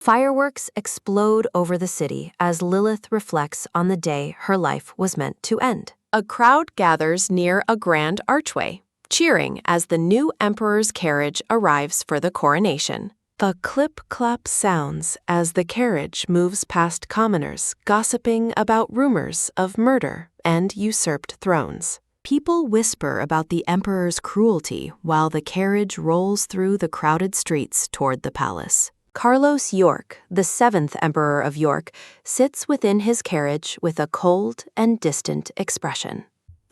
Fireworks explode over the city as Lilith reflects on the day her life was meant to end. A crowd gathers near a grand archway, cheering as the new emperor's carriage arrives for the coronation. The clip-clop sounds as the carriage moves past commoners gossiping about rumors of murder and usurped thrones. People whisper about the emperor's cruelty while the carriage rolls through the crowded streets toward the palace. Carlos York, the seventh Emperor of York, sits within his carriage with a cold and distant expression.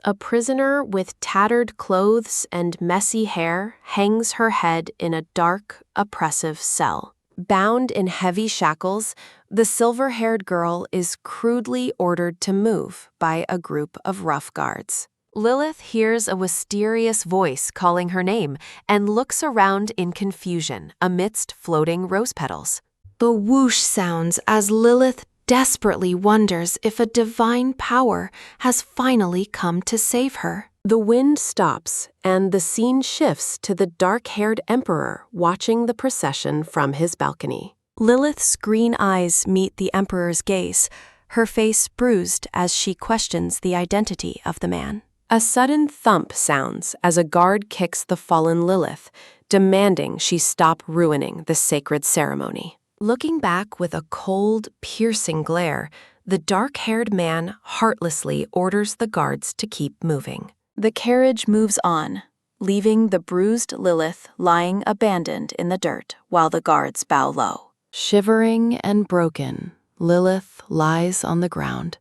A prisoner with tattered clothes and messy hair hangs her head in a dark, oppressive cell. Bound in heavy shackles, the silver-haired girl is crudely ordered to move by a group of rough guards. Lilith hears a mysterious voice calling her name and looks around in confusion amidst floating rose petals. The whoosh sounds as Lilith desperately wonders if a divine power has finally come to save her. The wind stops, and the scene shifts to the dark-haired emperor watching the procession from his balcony. Lilith's green eyes meet the emperor's gaze, her face bruised as she questions the identity of the man. A sudden thump sounds as a guard kicks the fallen Lilith, demanding she stop ruining the sacred ceremony. Looking back with a cold, piercing glare, the dark-haired man heartlessly orders the guards to keep moving. The carriage moves on, leaving the bruised Lilith lying abandoned in the dirt while the guards bow low. Shivering and broken, Lilith lies on the ground,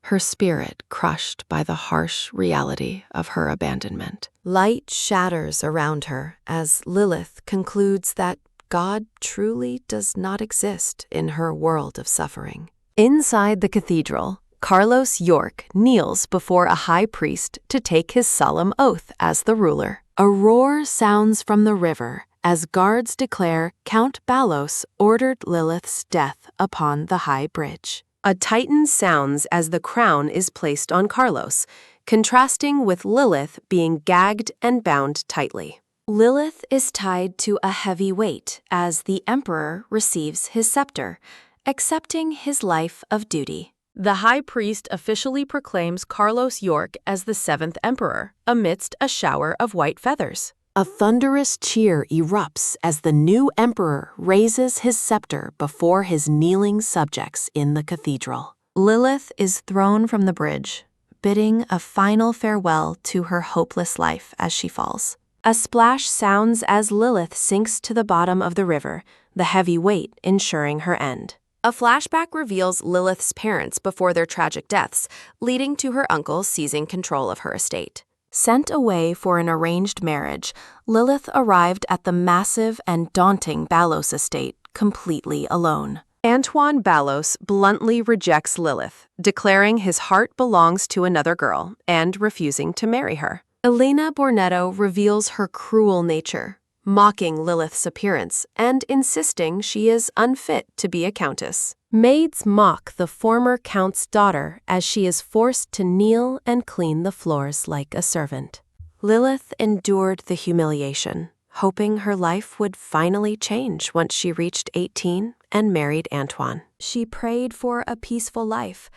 her spirit crushed by the harsh reality of her abandonment. Light shatters around her as Lilith concludes that God truly does not exist in her world of suffering. Inside the cathedral, Carlos York kneels before a high priest to take his solemn oath as the ruler. A roar sounds from the river as guards declare Count Balos ordered Lilith's death upon the high bridge. A titan sounds as the crown is placed on Carlos, contrasting with Lilith being gagged and bound tightly. Lilith is tied to a heavy weight as the emperor receives his scepter, accepting his life of duty. The high priest officially proclaims Carlos York as the seventh emperor, amidst a shower of white feathers. A thunderous cheer erupts as the new emperor raises his scepter before his kneeling subjects in the cathedral. Lilith is thrown from the bridge, bidding a final farewell to her hopeless life as she falls. A splash sounds as Lilith sinks to the bottom of the river, the heavy weight ensuring her end. A flashback reveals Lilith's parents before their tragic deaths, leading to her uncle seizing control of her estate. Sent away for an arranged marriage, Lilith arrived at the massive and daunting Balos estate completely alone. Antoine Balos bluntly rejects Lilith, declaring his heart belongs to another girl and refusing to marry her. Elena Bornetto reveals her cruel nature, mocking Lilith's appearance and insisting she is unfit to be a countess. Maids mock the former count's daughter as she is forced to kneel and clean the floors like a servant. Lilith endured the humiliation, hoping her life would finally change once she reached 18 and married Antoine. She prayed for a peaceful life,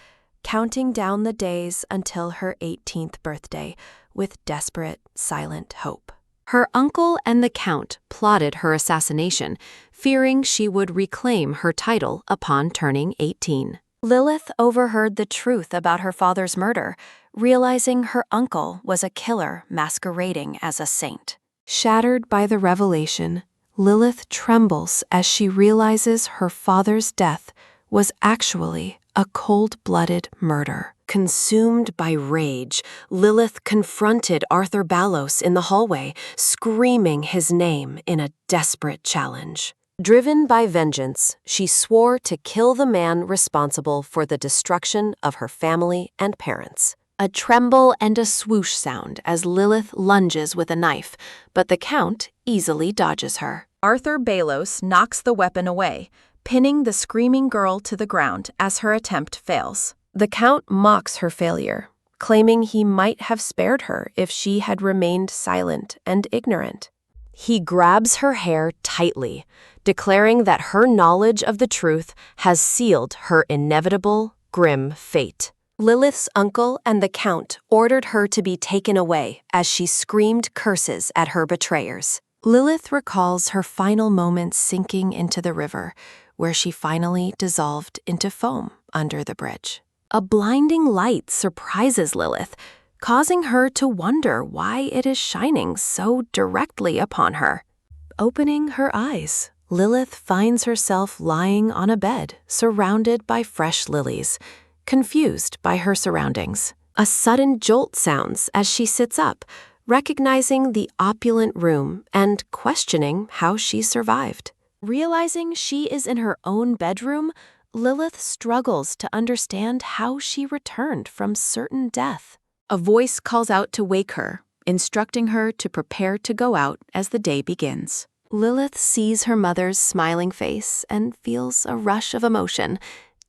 counting down the days until her 18th birthday with desperate, silent hope. Her uncle and the count plotted her assassination, fearing she would reclaim her title upon turning 18. Lilith overheard the truth about her father's murder, realizing her uncle was a killer masquerading as a saint. Shattered by the revelation, Lilith trembles as she realizes her father's death was actually a cold-blooded murder. Consumed by rage, Lilith confronted Arthur Balos in the hallway, screaming his name in a desperate challenge. Driven by vengeance, she swore to kill the man responsible for the destruction of her family and parents. A tremble and a swoosh sound as Lilith lunges with a knife, but the Count easily dodges her. Arthur Balos knocks the weapon away, pinning the screaming girl to the ground as her attempt fails. The Count mocks her failure, claiming he might have spared her if she had remained silent and ignorant. He grabs her hair tightly, declaring that her knowledge of the truth has sealed her inevitable, grim fate. Lilith's uncle and the Count ordered her to be taken away as she screamed curses at her betrayers. Lilith recalls her final moments sinking into the river, where she finally dissolved into foam under the bridge. A blinding light surprises Lilith, causing her to wonder why it is shining so directly upon her. Opening her eyes, Lilith finds herself lying on a bed surrounded by fresh lilies, confused by her surroundings. A sudden jolt sounds as she sits up, recognizing the opulent room and questioning how she survived. Realizing she is in her own bedroom, Lilith struggles to understand how she returned from certain death. A voice calls out to wake her, instructing her to prepare to go out as the day begins. Lilith sees her mother's smiling face and feels a rush of emotion,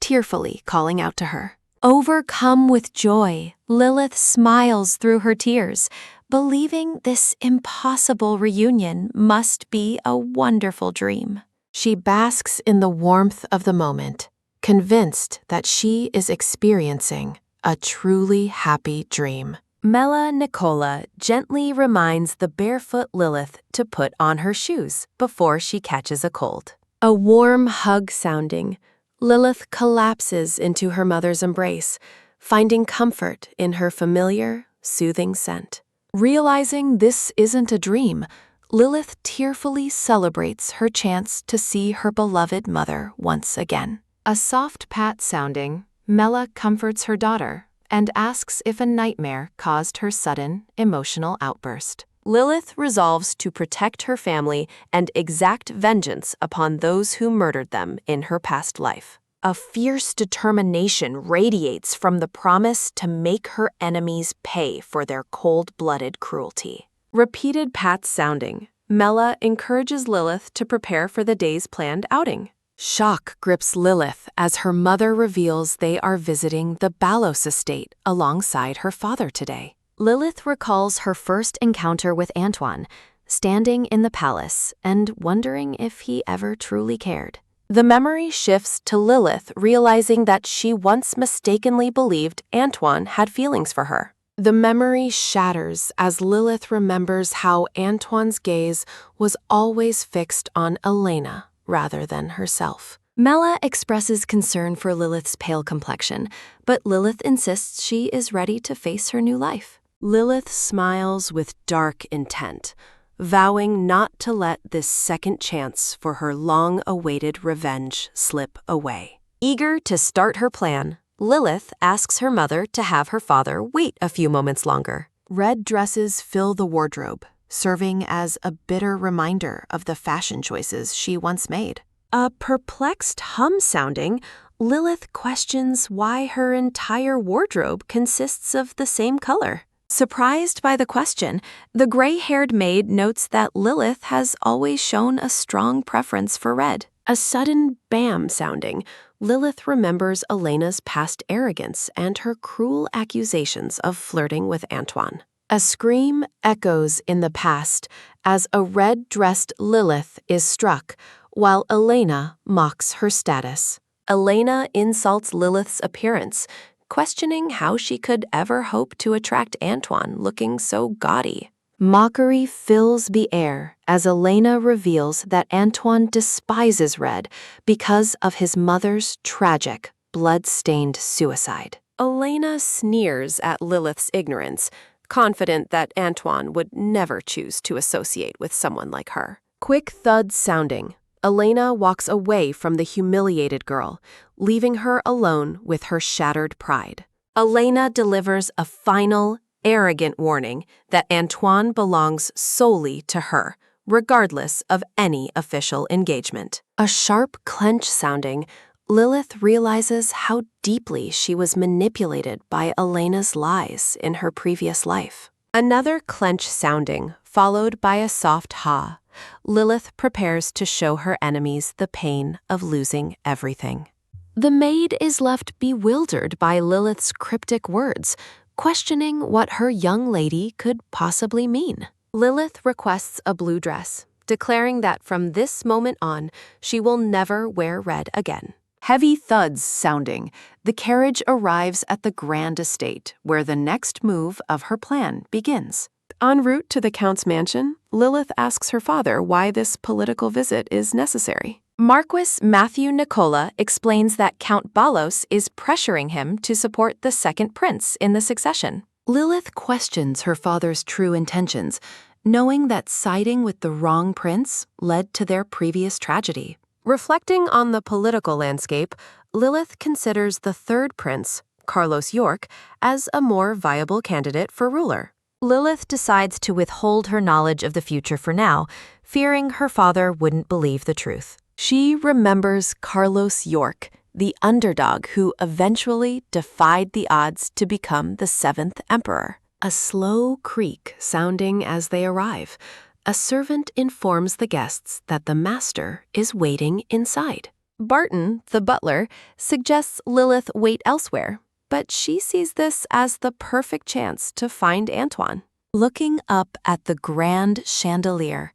tearfully calling out to her. Overcome with joy, Lilith smiles through her tears, believing this impossible reunion must be a wonderful dream. She basks in the warmth of the moment, convinced that she is experiencing a truly happy dream. Mela Nicola gently reminds the barefoot Lilith to put on her shoes before she catches a cold. A warm hug sounding, Lilith collapses into her mother's embrace, finding comfort in her familiar, soothing scent. Realizing this isn't a dream, Lilith tearfully celebrates her chance to see her beloved mother once again. A soft pat sounding, Mela comforts her daughter and asks if a nightmare caused her sudden, emotional outburst. Lilith resolves to protect her family and exact vengeance upon those who murdered them in her past life. A fierce determination radiates from the promise to make her enemies pay for their cold-blooded cruelty. Repeated pats sounding, Mela encourages Lilith to prepare for the day's planned outing. Shock grips Lilith as her mother reveals they are visiting the Ballos estate alongside her father today. Lilith recalls her first encounter with Antoine, standing in the palace and wondering if he ever truly cared. The memory shifts to Lilith realizing that she once mistakenly believed Antoine had feelings for her. The memory shatters as Lilith remembers how Antoine's gaze was always fixed on Elena rather than herself. Mela expresses concern for Lilith's pale complexion, but Lilith insists she is ready to face her new life. Lilith smiles with dark intent, vowing not to let this second chance for her long-awaited revenge slip away. Eager to start her plan, Lilith asks her mother to have her father wait a few moments longer. Red dresses fill the wardrobe, serving as a bitter reminder of the fashion choices she once made. A perplexed hum sounding, Lilith questions why her entire wardrobe consists of the same color. Surprised by the question, the gray-haired maid notes that Lilith has always shown a strong preference for red. A sudden bam sounding, Lilith remembers Elena's past arrogance and her cruel accusations of flirting with Antoine. A scream echoes in the past as a red-dressed Lilith is struck, while Elena mocks her status. Elena insults Lilith's appearance, questioning how she could ever hope to attract Antoine looking so gaudy. Mockery fills the air as Elena reveals that Antoine despises red because of his mother's tragic, blood-stained suicide. Elena sneers at Lilith's ignorance, confident that Antoine would never choose to associate with someone like her. Quick thuds sounding, Elena walks away from the humiliated girl, leaving her alone with her shattered pride. Elena delivers a final, arrogant warning that Antoine belongs solely to her, regardless of any official engagement. A sharp clench sounding, Lilith realizes how deeply she was manipulated by Elena's lies in her previous life. Another clench sounding, followed by a soft ha. Lilith prepares to show her enemies the pain of losing everything. The maid is left bewildered by Lilith's cryptic words, questioning what her young lady could possibly mean. Lilith requests a blue dress, declaring that from this moment on, she will never wear red again. Heavy thuds sounding, the carriage arrives at the grand estate, where the next move of her plan begins. En route to the Count's mansion, Lilith asks her father why this political visit is necessary. Marquis Matthew Nicola explains that Count Balos is pressuring him to support the second prince in the succession. Lilith questions her father's true intentions, knowing that siding with the wrong prince led to their previous tragedy. Reflecting on the political landscape, Lilith considers the third prince, Carlos York, as a more viable candidate for ruler. Lilith decides to withhold her knowledge of the future for now, fearing her father wouldn't believe the truth. She remembers Carlos York, the underdog who eventually defied the odds to become the seventh emperor. A slow creak sounding as they arrive. A servant informs the guests that the master is waiting inside. Barton, the butler, suggests Lilith wait elsewhere, but she sees this as the perfect chance to find Antoine. Looking up at the grand chandelier,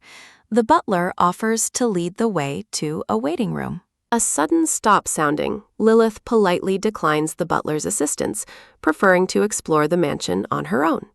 the butler offers to lead the way to a waiting room. A sudden stop sounding, Lilith politely declines the butler's assistance, preferring to explore the mansion on her own.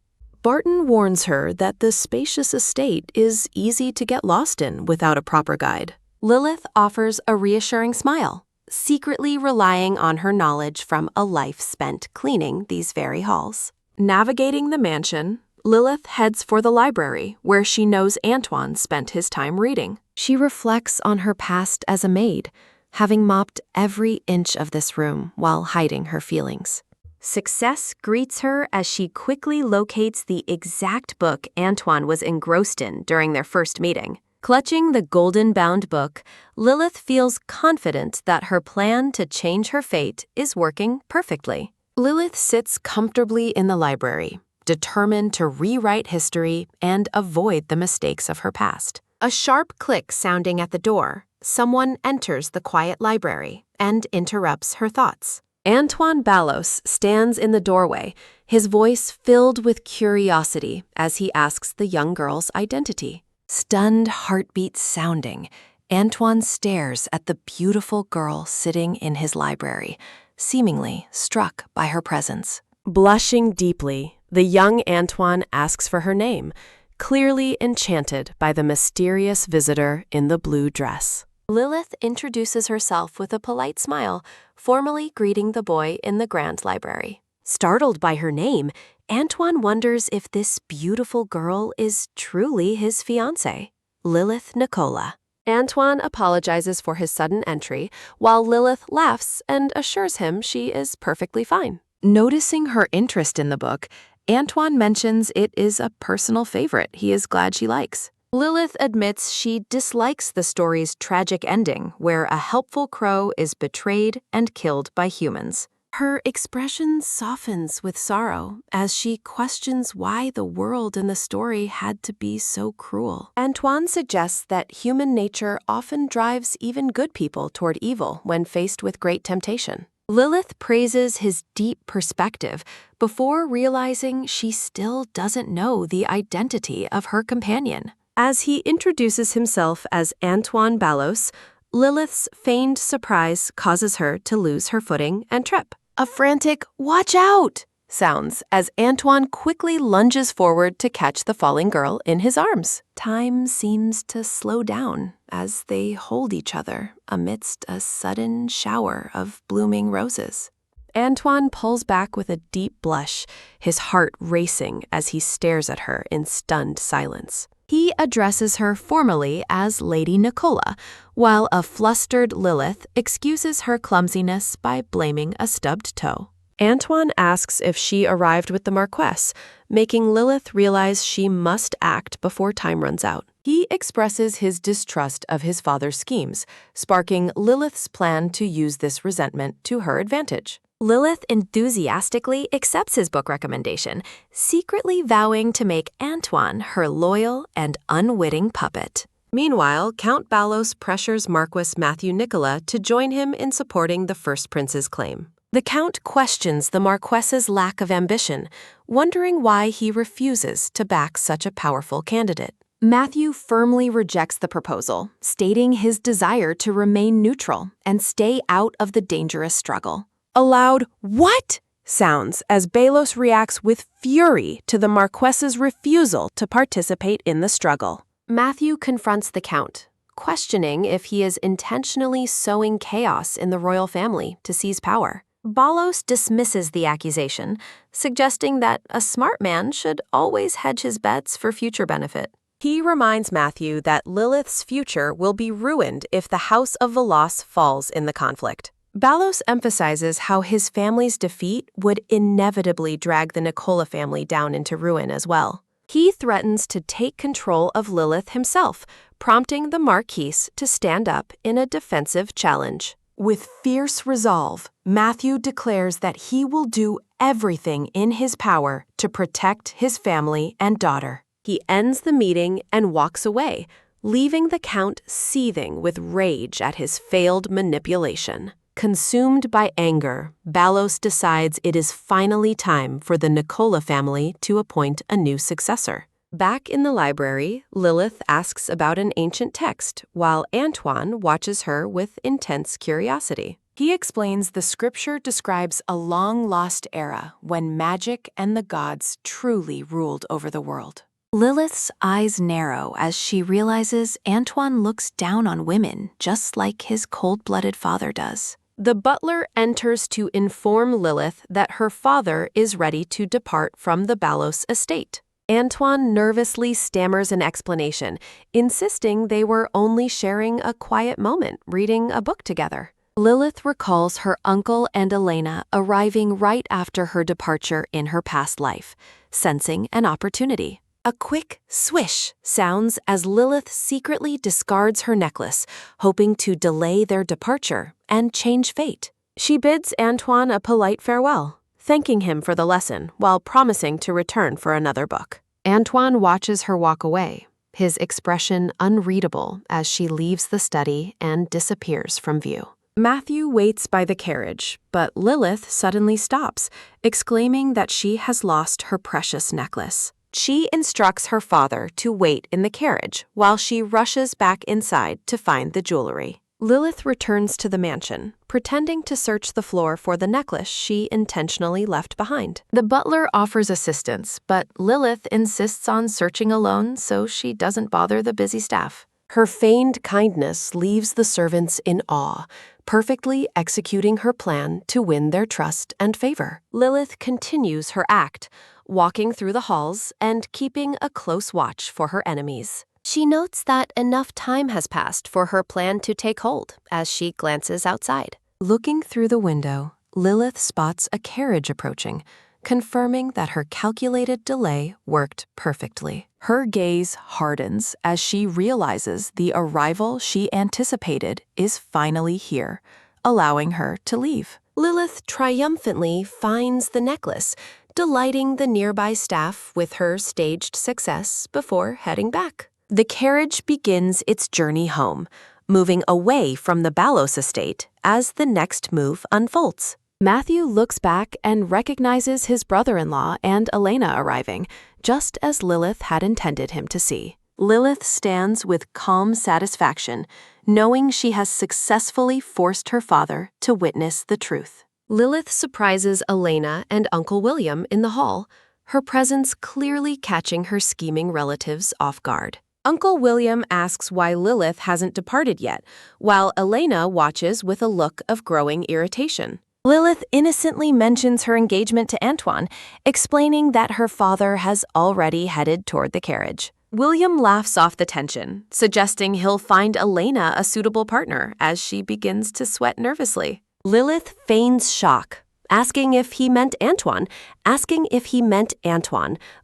Barton warns her that the spacious estate is easy to get lost in without a proper guide. Lilith offers a reassuring smile, secretly relying on her knowledge from a life spent cleaning these very halls. Navigating the mansion, Lilith heads for the library, where she knows Antoine spent his time reading. She reflects on her past as a maid, having mopped every inch of this room while hiding her feelings. Success greets her as she quickly locates the exact book Antoine was engrossed in during their first meeting. Clutching the golden-bound book, Lilith feels confident that her plan to change her fate is working perfectly. Lilith sits comfortably in the library, determined to rewrite history and avoid the mistakes of her past. A sharp click sounding at the door, someone enters the quiet library and interrupts her thoughts. Antoine Balos stands in the doorway, his voice filled with curiosity as he asks the young girl's identity. Stunned heartbeats sounding, Antoine stares at the beautiful girl sitting in his library, seemingly struck by her presence. Blushing deeply, the young Antoine asks for her name, clearly enchanted by the mysterious visitor in the blue dress. Lilith introduces herself with a polite smile, formally greeting the boy in the grand library. Startled by her name, Antoine wonders if this beautiful girl is truly his fiancée, Lilith Nicola. Antoine apologizes for his sudden entry, while Lilith laughs and assures him she is perfectly fine. Noticing her interest in the book, Antoine mentions it is a personal favorite he is glad she likes. Lilith admits she dislikes the story's tragic ending, where a helpful crow is betrayed and killed by humans. Her expression softens with sorrow as she questions why the world in the story had to be so cruel. Antoine suggests that human nature often drives even good people toward evil when faced with great temptation. Lilith praises his deep perspective before realizing she still doesn't know the identity of her companion. As he introduces himself as Antoine Balos, Lilith's feigned surprise causes her to lose her footing and trip. A frantic "watch out" sounds as Antoine quickly lunges forward to catch the falling girl in his arms. Time seems to slow down as they hold each other amidst a sudden shower of blooming roses. Antoine pulls back with a deep blush, his heart racing as he stares at her in stunned silence. He addresses her formally as Lady Nicola, while a flustered Lilith excuses her clumsiness by blaming a stubbed toe. Antoine asks if she arrived with the Marquess, making Lilith realize she must act before time runs out. He expresses his distrust of his father's schemes, sparking Lilith's plan to use this resentment to her advantage. Lilith enthusiastically accepts his book recommendation, secretly vowing to make Antoine her loyal and unwitting puppet. Meanwhile, Count Balos pressures Marquis Matthew Nicola to join him in supporting the first prince's claim. The Count questions the Marquess's lack of ambition, wondering why he refuses to back such a powerful candidate. Matthew firmly rejects the proposal, stating his desire to remain neutral and stay out of the dangerous struggle. A loud "What?" sounds as Belos reacts with fury to the Marquess's refusal to participate in the struggle. Matthew confronts the Count, questioning if he is intentionally sowing chaos in the royal family to seize power. Belos dismisses the accusation, suggesting that a smart man should always hedge his bets for future benefit. He reminds Matthew that Lilith's future will be ruined if the House of Veloz falls in the conflict. Belos emphasizes how his family's defeat would inevitably drag the Nicola family down into ruin as well. He threatens to take control of Lilith himself, prompting the Marquise to stand up in a defensive challenge. With fierce resolve, Matthew declares that he will do everything in his power to protect his family and daughter. He ends the meeting and walks away, leaving the Count seething with rage at his failed manipulation. Consumed by anger, Belos decides it is finally time for the Nicola family to appoint a new successor. Back in the library, Lilith asks about an ancient text, while Antoine watches her with intense curiosity. He explains the scripture describes a long-lost era when magic and the gods truly ruled over the world. Lilith's eyes narrow as she realizes Antoine looks down on women just like his cold-blooded father does. The butler enters to inform Lilith that her father is ready to depart from the Belos estate. Antoine nervously stammers an explanation, insisting they were only sharing a quiet moment reading a book together. Lilith recalls her uncle and Elena arriving right after her departure in her past life, sensing an opportunity. A quick swish sounds as Lilith secretly discards her necklace, hoping to delay their departure and change fate. She bids Antoine a polite farewell, thanking him for the lesson while promising to return for another book. Antoine watches her walk away, his expression unreadable as she leaves the study and disappears from view. Matthew waits by the carriage, but Lilith suddenly stops, exclaiming that she has lost her precious necklace. She instructs her father to wait in the carriage while she rushes back inside to find the jewelry. Lilith returns to the mansion, pretending to search the floor for the necklace she intentionally left behind. The butler offers assistance, but Lilith insists on searching alone so she doesn't bother the busy staff. Her feigned kindness leaves the servants in awe, perfectly executing her plan to win their trust and favor. Lilith continues her act, walking through the halls and keeping a close watch for her enemies. She notes that enough time has passed for her plan to take hold as she glances outside. Looking through the window, Lilith spots a carriage approaching, confirming that her calculated delay worked perfectly. Her gaze hardens as she realizes the arrival she anticipated is finally here, allowing her to leave. Lilith triumphantly finds the necklace, delighting the nearby staff with her staged success before heading back. The carriage begins its journey home, moving away from the Belos estate as the next move unfolds. Matthew looks back and recognizes his brother-in-law and Elena arriving, just as Lilith had intended him to see. Lilith stands with calm satisfaction, knowing she has successfully forced her father to witness the truth. Lilith surprises Elena and Uncle William in the hall, her presence clearly catching her scheming relatives off guard. Uncle William asks why Lilith hasn't departed yet, while Elena watches with a look of growing irritation. Lilith innocently mentions her engagement to Antoine, explaining that her father has already headed toward the carriage. William laughs off the tension, suggesting he'll find Elena a suitable partner as she begins to sweat nervously. Lilith feigns shock, asking if he meant Antoine,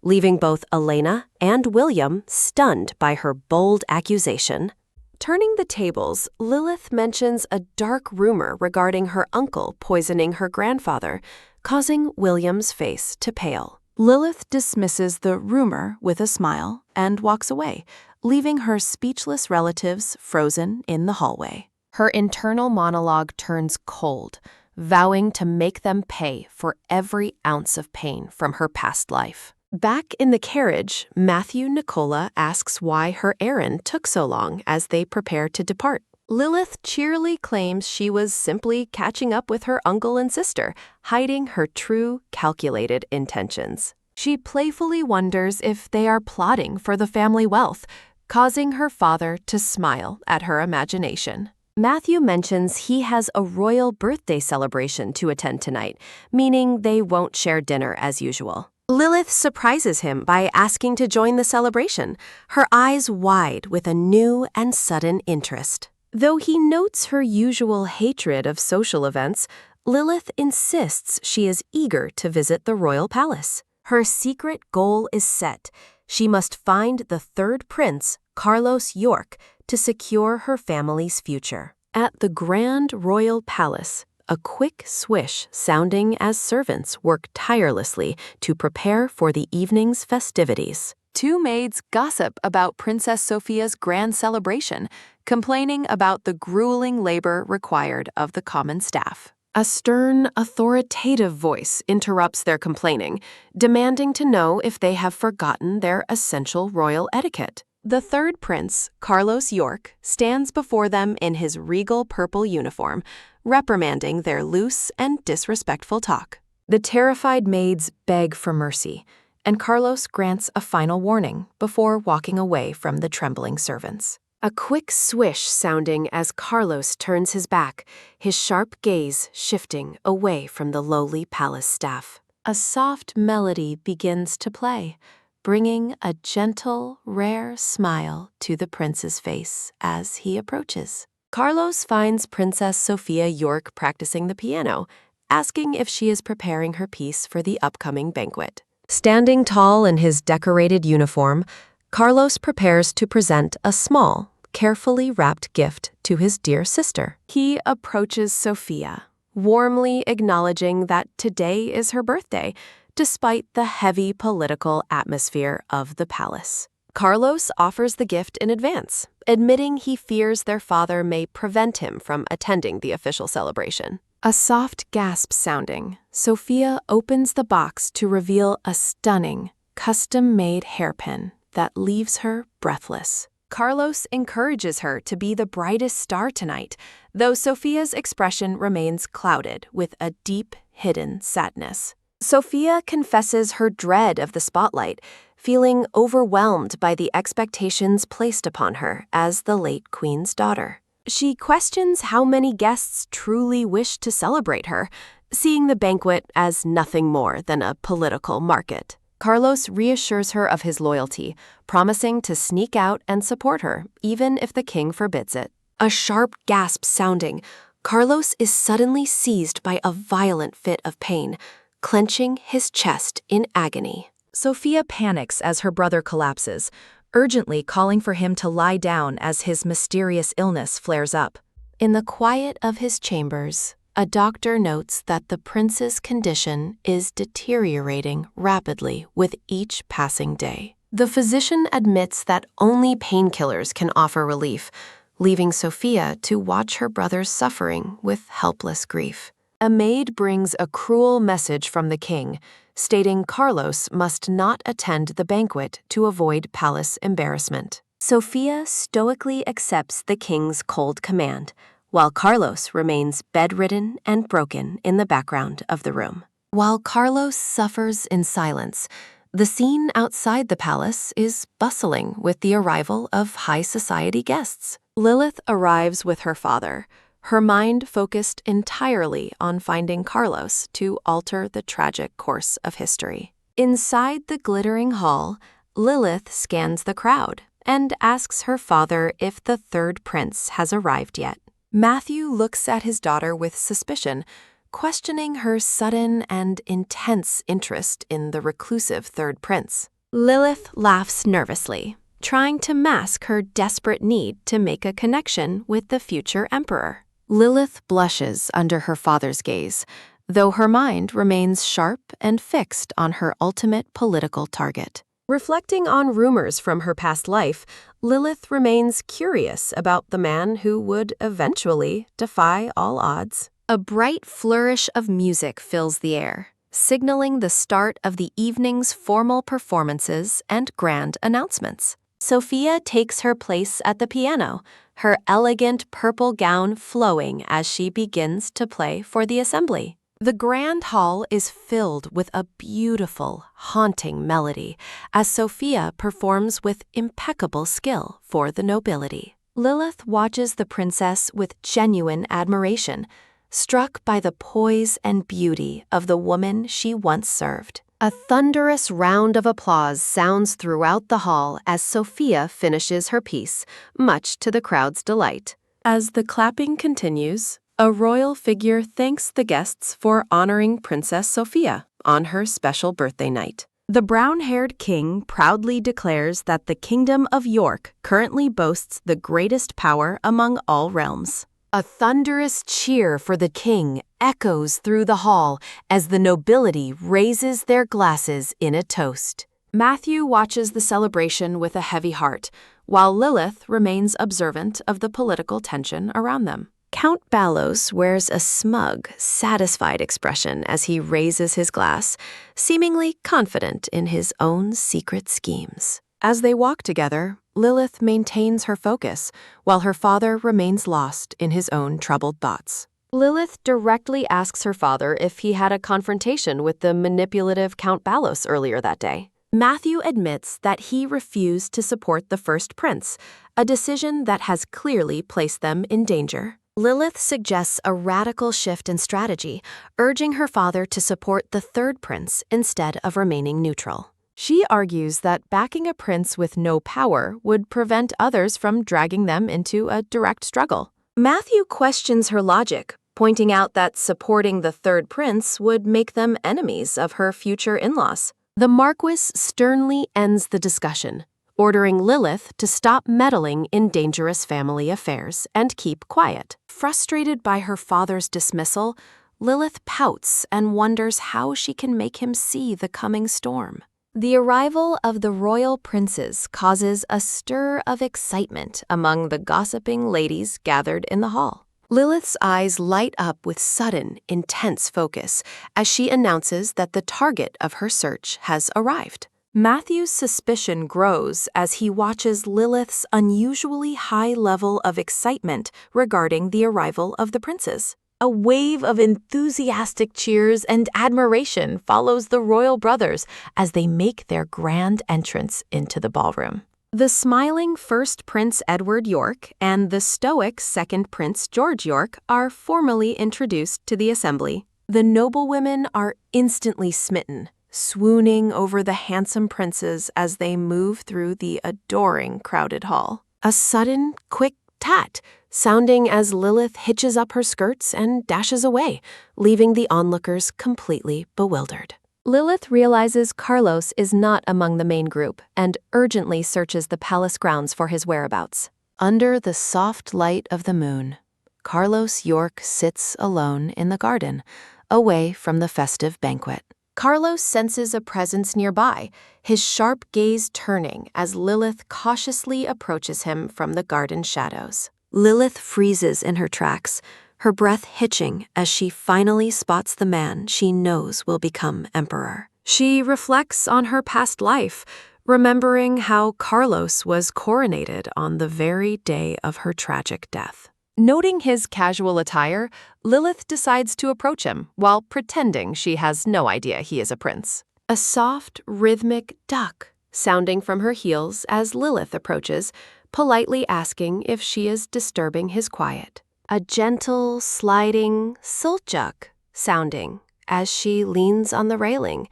leaving both Elena and William stunned by her bold accusation. Turning the tables, Lilith mentions a dark rumor regarding her uncle poisoning her grandfather, causing William's face to pale. Lilith dismisses the rumor with a smile and walks away, leaving her speechless relatives frozen in the hallway. Her internal monologue turns cold, vowing to make them pay for every ounce of pain from her past life. Back in the carriage, Matthew Nicola asks why her errand took so long as they prepare to depart. Lilith cheerily claims she was simply catching up with her uncle and sister, hiding her true, calculated intentions. She playfully wonders if they are plotting for the family wealth, causing her father to smile at her imagination. Matthew mentions he has a royal birthday celebration to attend tonight, meaning they won't share dinner as usual. Lilith surprises him by asking to join the celebration, her eyes wide with a new and sudden interest. Though he notes her usual hatred of social events, Lilith insists she is eager to visit the royal palace. Her secret goal is set. She must find the third prince, Carlos York, to secure her family's future. At the Grand Royal Palace, a quick swish sounding as servants work tirelessly to prepare for the evening's festivities. Two maids gossip about Princess Sophia's grand celebration, complaining about the grueling labor required of the common staff. A stern, authoritative voice interrupts their complaining, demanding to know if they have forgotten their essential royal etiquette. The third prince, Carlos York, stands before them in his regal purple uniform, reprimanding their loose and disrespectful talk. The terrified maids beg for mercy, and Carlos grants a final warning before walking away from the trembling servants. A quick swish sounding as Carlos turns his back, his sharp gaze shifting away from the lowly palace staff. A soft melody begins to play, bringing a gentle, rare smile to the prince's face as he approaches. Carlos finds Princess Sophia York practicing the piano, asking if she is preparing her piece for the upcoming banquet. Standing tall in his decorated uniform, Carlos prepares to present a small, carefully wrapped gift to his dear sister. He approaches Sophia, warmly acknowledging that today is her birthday, despite the heavy political atmosphere of the palace. Carlos offers the gift in advance, admitting he fears their father may prevent him from attending the official celebration. A soft gasp sounding, Sophia opens the box to reveal a stunning, custom-made hairpin that leaves her breathless. Carlos encourages her to be the brightest star tonight, though Sophia's expression remains clouded with a deep, hidden sadness. Sophia confesses her dread of the spotlight, feeling overwhelmed by the expectations placed upon her as the late queen's daughter. She questions how many guests truly wish to celebrate her, seeing the banquet as nothing more than a political market. Carlos reassures her of his loyalty, promising to sneak out and support her, even if the king forbids it. A sharp gasp sounding, Carlos is suddenly seized by a violent fit of pain, clenching his chest in agony. Sophia panics as her brother collapses, urgently calling for him to lie down as his mysterious illness flares up. In the quiet of his chambers, a doctor notes that the prince's condition is deteriorating rapidly with each passing day. The physician admits that only painkillers can offer relief, leaving Sophia to watch her brother's suffering with helpless grief. A maid brings a cruel message from the king, stating Carlos must not attend the banquet to avoid palace embarrassment. Sophia stoically accepts the king's cold command, while Carlos remains bedridden and broken in the background of the room. While Carlos suffers in silence, the scene outside the palace is bustling with the arrival of high society guests. Lilith arrives with her father, her mind focused entirely on finding Carlos to alter the tragic course of history. Inside the glittering hall, Lilith scans the crowd and asks her father if the third prince has arrived yet. Matthew looks at his daughter with suspicion, questioning her sudden and intense interest in the reclusive third prince. Lilith laughs nervously, trying to mask her desperate need to make a connection with the future emperor. Lilith blushes under her father's gaze, though her mind remains sharp and fixed on her ultimate political target. Reflecting on rumors from her past life, Lilith remains curious about the man who would eventually defy all odds. A bright flourish of music fills the air, signaling the start of the evening's formal performances and grand announcements. Sophia takes her place at the piano, her elegant purple gown flowing as she begins to play for the assembly. The grand hall is filled with a beautiful, haunting melody as Sophia performs with impeccable skill for the nobility. Lilith watches the princess with genuine admiration, struck by the poise and beauty of the woman she once served. A thunderous round of applause sounds throughout the hall as Sophia finishes her piece, much to the crowd's delight. As the clapping continues, a royal figure thanks the guests for honoring Princess Sophia on her special birthday night. The brown-haired king proudly declares that the Kingdom of York currently boasts the greatest power among all realms. A thunderous cheer for the king echoes through the hall as the nobility raises their glasses in a toast. Matthew watches the celebration with a heavy heart, while Lilith remains observant of the political tension around them. Count Ballos wears a smug, satisfied expression as he raises his glass, seemingly confident in his own secret schemes. As they walk together, Lilith maintains her focus, while her father remains lost in his own troubled thoughts. Lilith directly asks her father if he had a confrontation with the manipulative Count Ballos earlier that day. Matthew admits that he refused to support the first prince, a decision that has clearly placed them in danger. Lilith suggests a radical shift in strategy, urging her father to support the third prince instead of remaining neutral. She argues that backing a prince with no power would prevent others from dragging them into a direct struggle. Matthew questions her logic, pointing out that supporting the third prince would make them enemies of her future in-laws. The Marquis sternly ends the discussion, ordering Lilith to stop meddling in dangerous family affairs and keep quiet. Frustrated by her father's dismissal, Lilith pouts and wonders how she can make him see the coming storm. The arrival of the royal princes causes a stir of excitement among the gossiping ladies gathered in the hall. Lilith's eyes light up with sudden, intense focus as she announces that the target of her search has arrived. Matthew's suspicion grows as he watches Lilith's unusually high level of excitement regarding the arrival of the princes. A wave of enthusiastic cheers and admiration follows the royal brothers as they make their grand entrance into the ballroom. The smiling first Prince Edward York and the stoic second Prince George York are formally introduced to the assembly. The noblewomen are instantly smitten, swooning over the handsome princes as they move through the adoring crowded hall. A sudden, quick tat, sounding as Lilith hitches up her skirts and dashes away, leaving the onlookers completely bewildered. Lilith realizes Carlos is not among the main group and urgently searches the palace grounds for his whereabouts. Under the soft light of the moon, Carlos York sits alone in the garden, away from the festive banquet. Carlos senses a presence nearby, his sharp gaze turning as Lilith cautiously approaches him from the garden shadows. Lilith freezes in her tracks, her breath hitching as she finally spots the man she knows will become emperor. She reflects on her past life, remembering how Carlos was coronated on the very day of her tragic death. Noting his casual attire, Lilith decides to approach him while pretending she has no idea he is a prince. A soft, rhythmic duck sounding from her heels as Lilith approaches, politely asking if she is disturbing his quiet. A gentle, sliding suljuk sounding as she leans on the railing,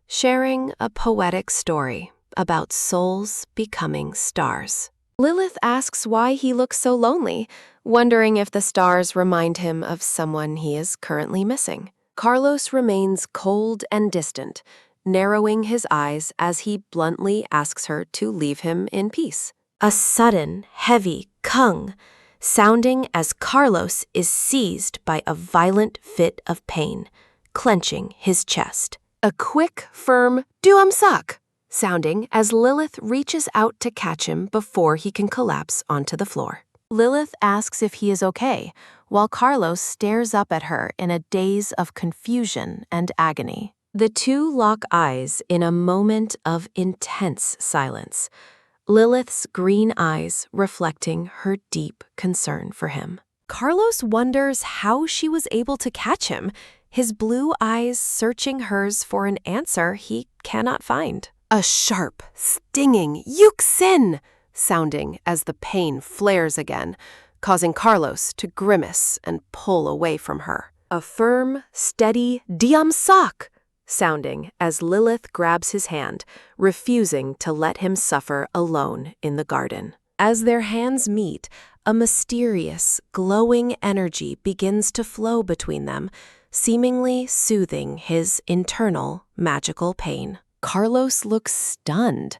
sharing a poetic story about souls becoming stars. Lilith asks why he looks so lonely, wondering if the stars remind him of someone he is currently missing. Carlos remains cold and distant, narrowing his eyes as he bluntly asks her to leave him in peace. A sudden, heavy kung, sounding as Carlos is seized by a violent fit of pain, clenching his chest. A quick, firm "duamsak" sounding as Lilith reaches out to catch him before he can collapse onto the floor. Lilith asks if he is okay, while Carlos stares up at her in a daze of confusion and agony. The two lock eyes in a moment of intense silence, Lilith's green eyes reflecting her deep concern for him. Carlos wonders how she was able to catch him, his blue eyes searching hers for an answer he cannot find. A sharp, stinging "Yuxin" sounding as the pain flares again, causing Carlos to grimace and pull away from her. A firm, steady "Diamsak" sounding as Lilith grabs his hand, refusing to let him suffer alone in the garden. As their hands meet, a mysterious, glowing energy begins to flow between them, seemingly soothing his internal magical pain. Carlos looks stunned,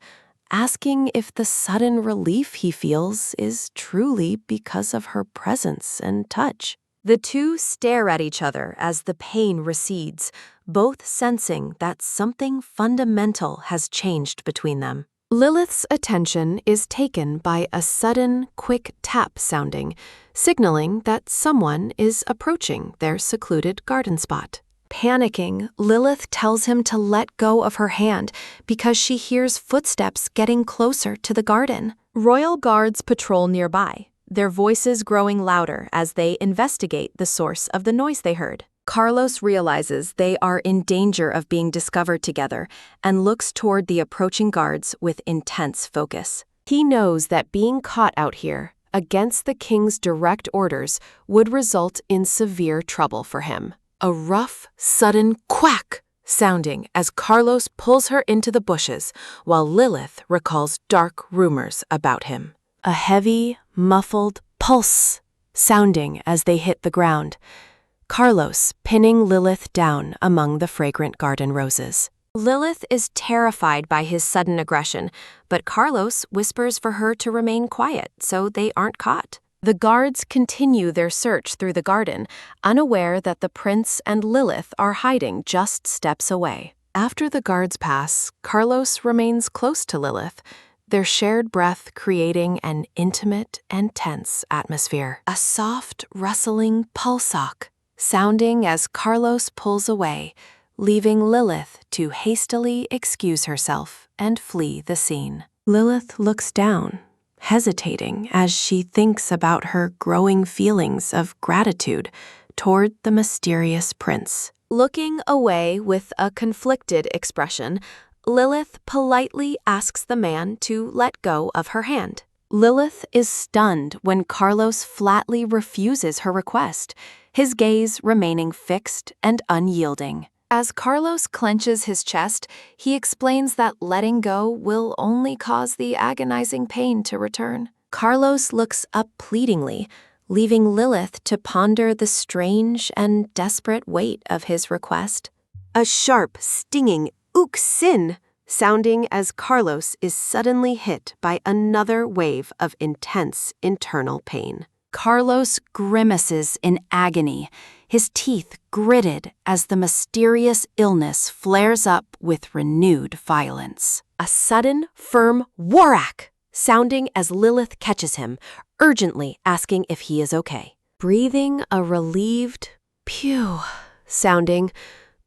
asking if the sudden relief he feels is truly because of her presence and touch. The two stare at each other as the pain recedes, both sensing that something fundamental has changed between them. Lilith's attention is taken by a sudden, quick tap sounding, signaling that someone is approaching their secluded garden spot. Panicking, Lilith tells him to let go of her hand because she hears footsteps getting closer to the garden. Royal guards patrol nearby, their voices growing louder as they investigate the source of the noise they heard. Carlos realizes they are in danger of being discovered together and looks toward the approaching guards with intense focus. He knows that being caught out here, against the king's direct orders, would result in severe trouble for him. A rough, sudden quack sounding as Carlos pulls her into the bushes while Lilith recalls dark rumors about him. A heavy, muffled pulse sounding as they hit the ground, Carlos pinning Lilith down among the fragrant garden roses. Lilith is terrified by his sudden aggression, but Carlos whispers for her to remain quiet so they aren't caught. The guards continue their search through the garden, unaware that the prince and Lilith are hiding just steps away. After the guards pass, Carlos remains close to Lilith, their shared breath creating an intimate and tense atmosphere. A soft, rustling pulsock sounding as Carlos pulls away, leaving Lilith to hastily excuse herself and flee the scene. Lilith looks down, hesitating as she thinks about her growing feelings of gratitude toward the mysterious prince. Looking away with a conflicted expression, Lilith politely asks the man to let go of her hand. Lilith is stunned when Carlos flatly refuses her request, his gaze remaining fixed and unyielding. As Carlos clenches his chest, he explains that letting go will only cause the agonizing pain to return. Carlos looks up pleadingly, leaving Lilith to ponder the strange and desperate weight of his request. A sharp, stinging "Yuxin" sounding as Carlos is suddenly hit by another wave of intense internal pain. Carlos grimaces in agony, his teeth gritted as the mysterious illness flares up with renewed violence. A sudden, firm "Warak" sounding as Lilith catches him, urgently asking if he is okay. Breathing a relieved "Pew" sounding,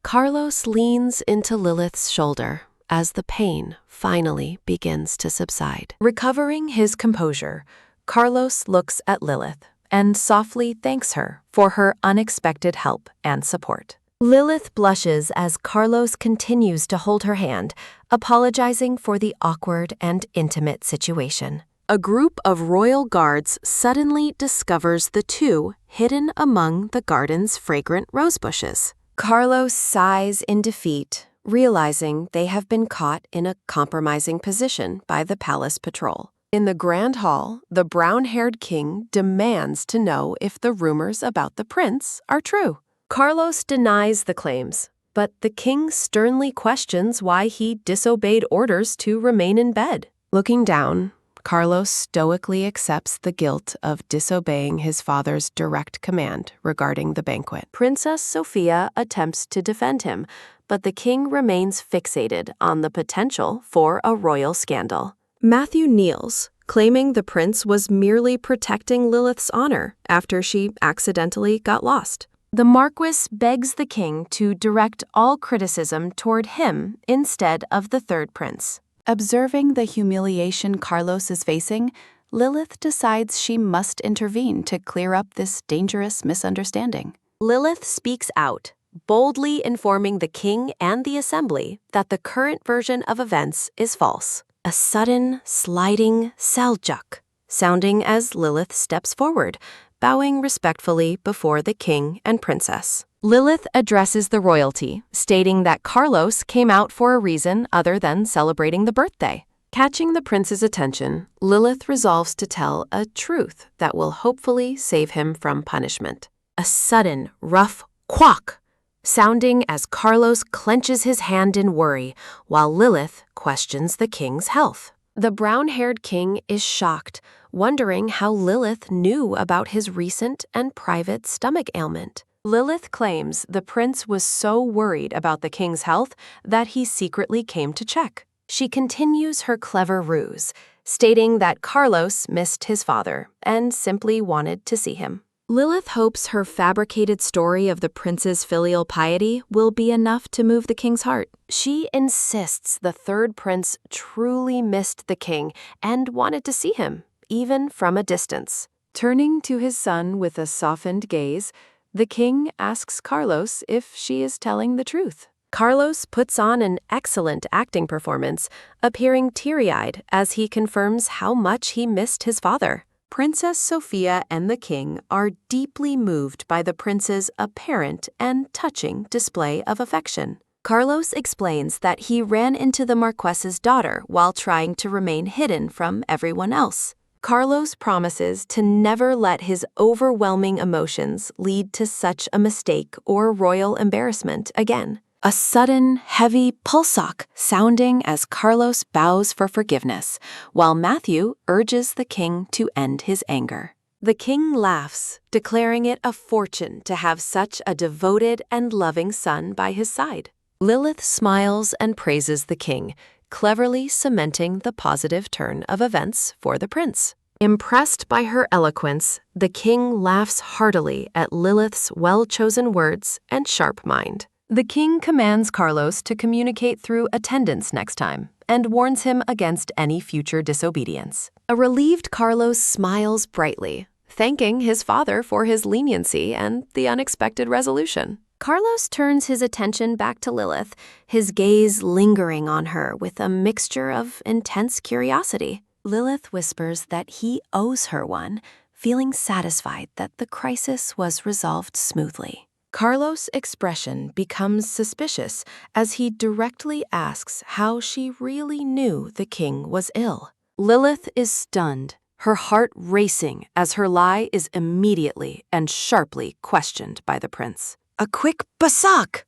Carlos leans into Lilith's shoulder as the pain finally begins to subside. Recovering his composure, Carlos looks at Lilith and softly thanks her for her unexpected help and support. Lilith blushes as Carlos continues to hold her hand, apologizing for the awkward and intimate situation. A group of royal guards suddenly discovers the two hidden among the garden's fragrant rose bushes. Carlos sighs in defeat, realizing they have been caught in a compromising position by the palace patrol. In the grand hall, the brown-haired king demands to know if the rumors about the prince are true. Carlos denies the claims, but the king sternly questions why he disobeyed orders to remain in bed. Looking down, Carlos stoically accepts the guilt of disobeying his father's direct command regarding the banquet. Princess Sophia attempts to defend him, but the king remains fixated on the potential for a royal scandal. Matthew kneels, claiming the prince was merely protecting Lilith's honor after she accidentally got lost. The Marquis begs the king to direct all criticism toward him instead of the third prince. Observing the humiliation Carlos is facing, Lilith decides she must intervene to clear up this dangerous misunderstanding. Lilith speaks out, boldly informing the king and the assembly that the current version of events is false. A sudden, sliding Seljuk, sounding as Lilith steps forward, bowing respectfully before the king and princess. Lilith addresses the royalty, stating that Carlos came out for a reason other than celebrating the birthday. Catching the prince's attention, Lilith resolves to tell a truth that will hopefully save him from punishment. A sudden, rough quack, sounding as Carlos clenches his hand in worry, while Lilith questions the king's health. The brown-haired king is shocked, wondering how Lilith knew about his recent and private stomach ailment. Lilith claims the prince was so worried about the king's health that he secretly came to check. She continues her clever ruse, stating that Carlos missed his father and simply wanted to see him. Lilith hopes her fabricated story of the prince's filial piety will be enough to move the king's heart. She insists the third prince truly missed the king and wanted to see him, even from a distance. Turning to his son with a softened gaze, the king asks Carlos if she is telling the truth. Carlos puts on an excellent acting performance, appearing teary-eyed as he confirms how much he missed his father. Princess Sophia and the king are deeply moved by the prince's apparent and touching display of affection. Carlos explains that he ran into the Marquess's daughter while trying to remain hidden from everyone else. Carlos promises to never let his overwhelming emotions lead to such a mistake or royal embarrassment again. A sudden, heavy pulsock sounding as Carlos bows for forgiveness, while Matthew urges the king to end his anger. The king laughs, declaring it a fortune to have such a devoted and loving son by his side. Lilith smiles and praises the king, cleverly cementing the positive turn of events for the prince. Impressed by her eloquence, the king laughs heartily at Lilith's well-chosen words and sharp mind. The king commands Carlos to communicate through attendants next time and warns him against any future disobedience. A relieved Carlos smiles brightly, thanking his father for his leniency and the unexpected resolution. Carlos turns his attention back to Lilith, his gaze lingering on her with a mixture of intense curiosity. Lilith whispers that he owes her one, feeling satisfied that the crisis was resolved smoothly. Carlos' expression becomes suspicious as he directly asks how she really knew the king was ill. Lilith is stunned, her heart racing as her lie is immediately and sharply questioned by the prince. A quick basak!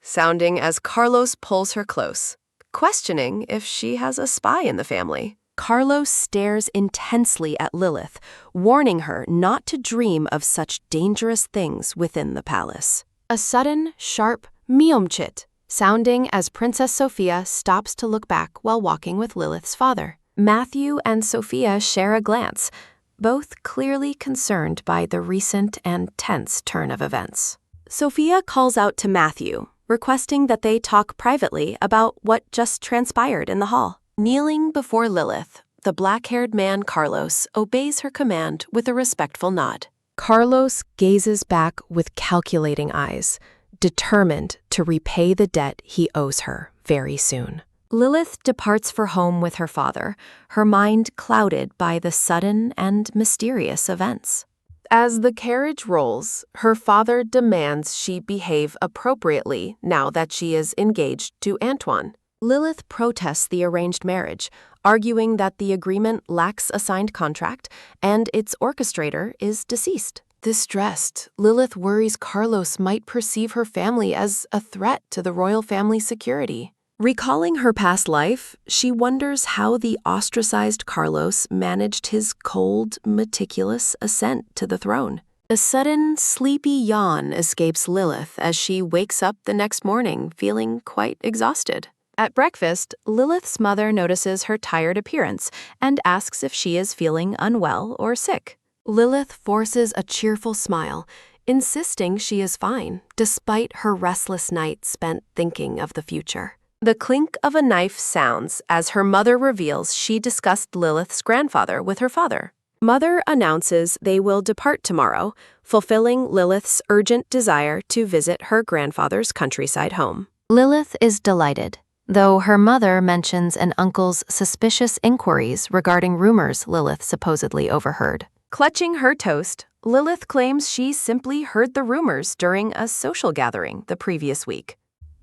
Sounding as Carlos pulls her close, questioning if she has a spy in the family. Carlos stares intensely at Lilith, warning her not to dream of such dangerous things within the palace. A sudden, sharp miomchit, sounding as Princess Sophia stops to look back while walking with Lilith's father. Matthew and Sophia share a glance, both clearly concerned by the recent and tense turn of events. Sophia calls out to Matthew, requesting that they talk privately about what just transpired in the hall. Kneeling before Lilith, the black-haired man Carlos obeys her command with a respectful nod. Carlos gazes back with calculating eyes, determined to repay the debt he owes her very soon. Lilith departs for home with her father, her mind clouded by the sudden and mysterious events. As the carriage rolls, her father demands she behave appropriately now that she is engaged to Antoine. Lilith protests the arranged marriage, arguing that the agreement lacks a signed contract and its orchestrator is deceased. Distressed, Lilith worries Carlos might perceive her family as a threat to the royal family's security. Recalling her past life, she wonders how the ostracized Carlos managed his cold, meticulous ascent to the throne. A sudden, sleepy yawn escapes Lilith as she wakes up the next morning feeling quite exhausted. At breakfast, Lilith's mother notices her tired appearance and asks if she is feeling unwell or sick. Lilith forces a cheerful smile, insisting she is fine, despite her restless night spent thinking of the future. The clink of a knife sounds as her mother reveals she discussed Lilith's grandfather with her father. Mother announces they will depart tomorrow, fulfilling Lilith's urgent desire to visit her grandfather's countryside home. Lilith is delighted, though her mother mentions an uncle's suspicious inquiries regarding rumors Lilith supposedly overheard. Clutching her toast, Lilith claims she simply heard the rumors during a social gathering the previous week.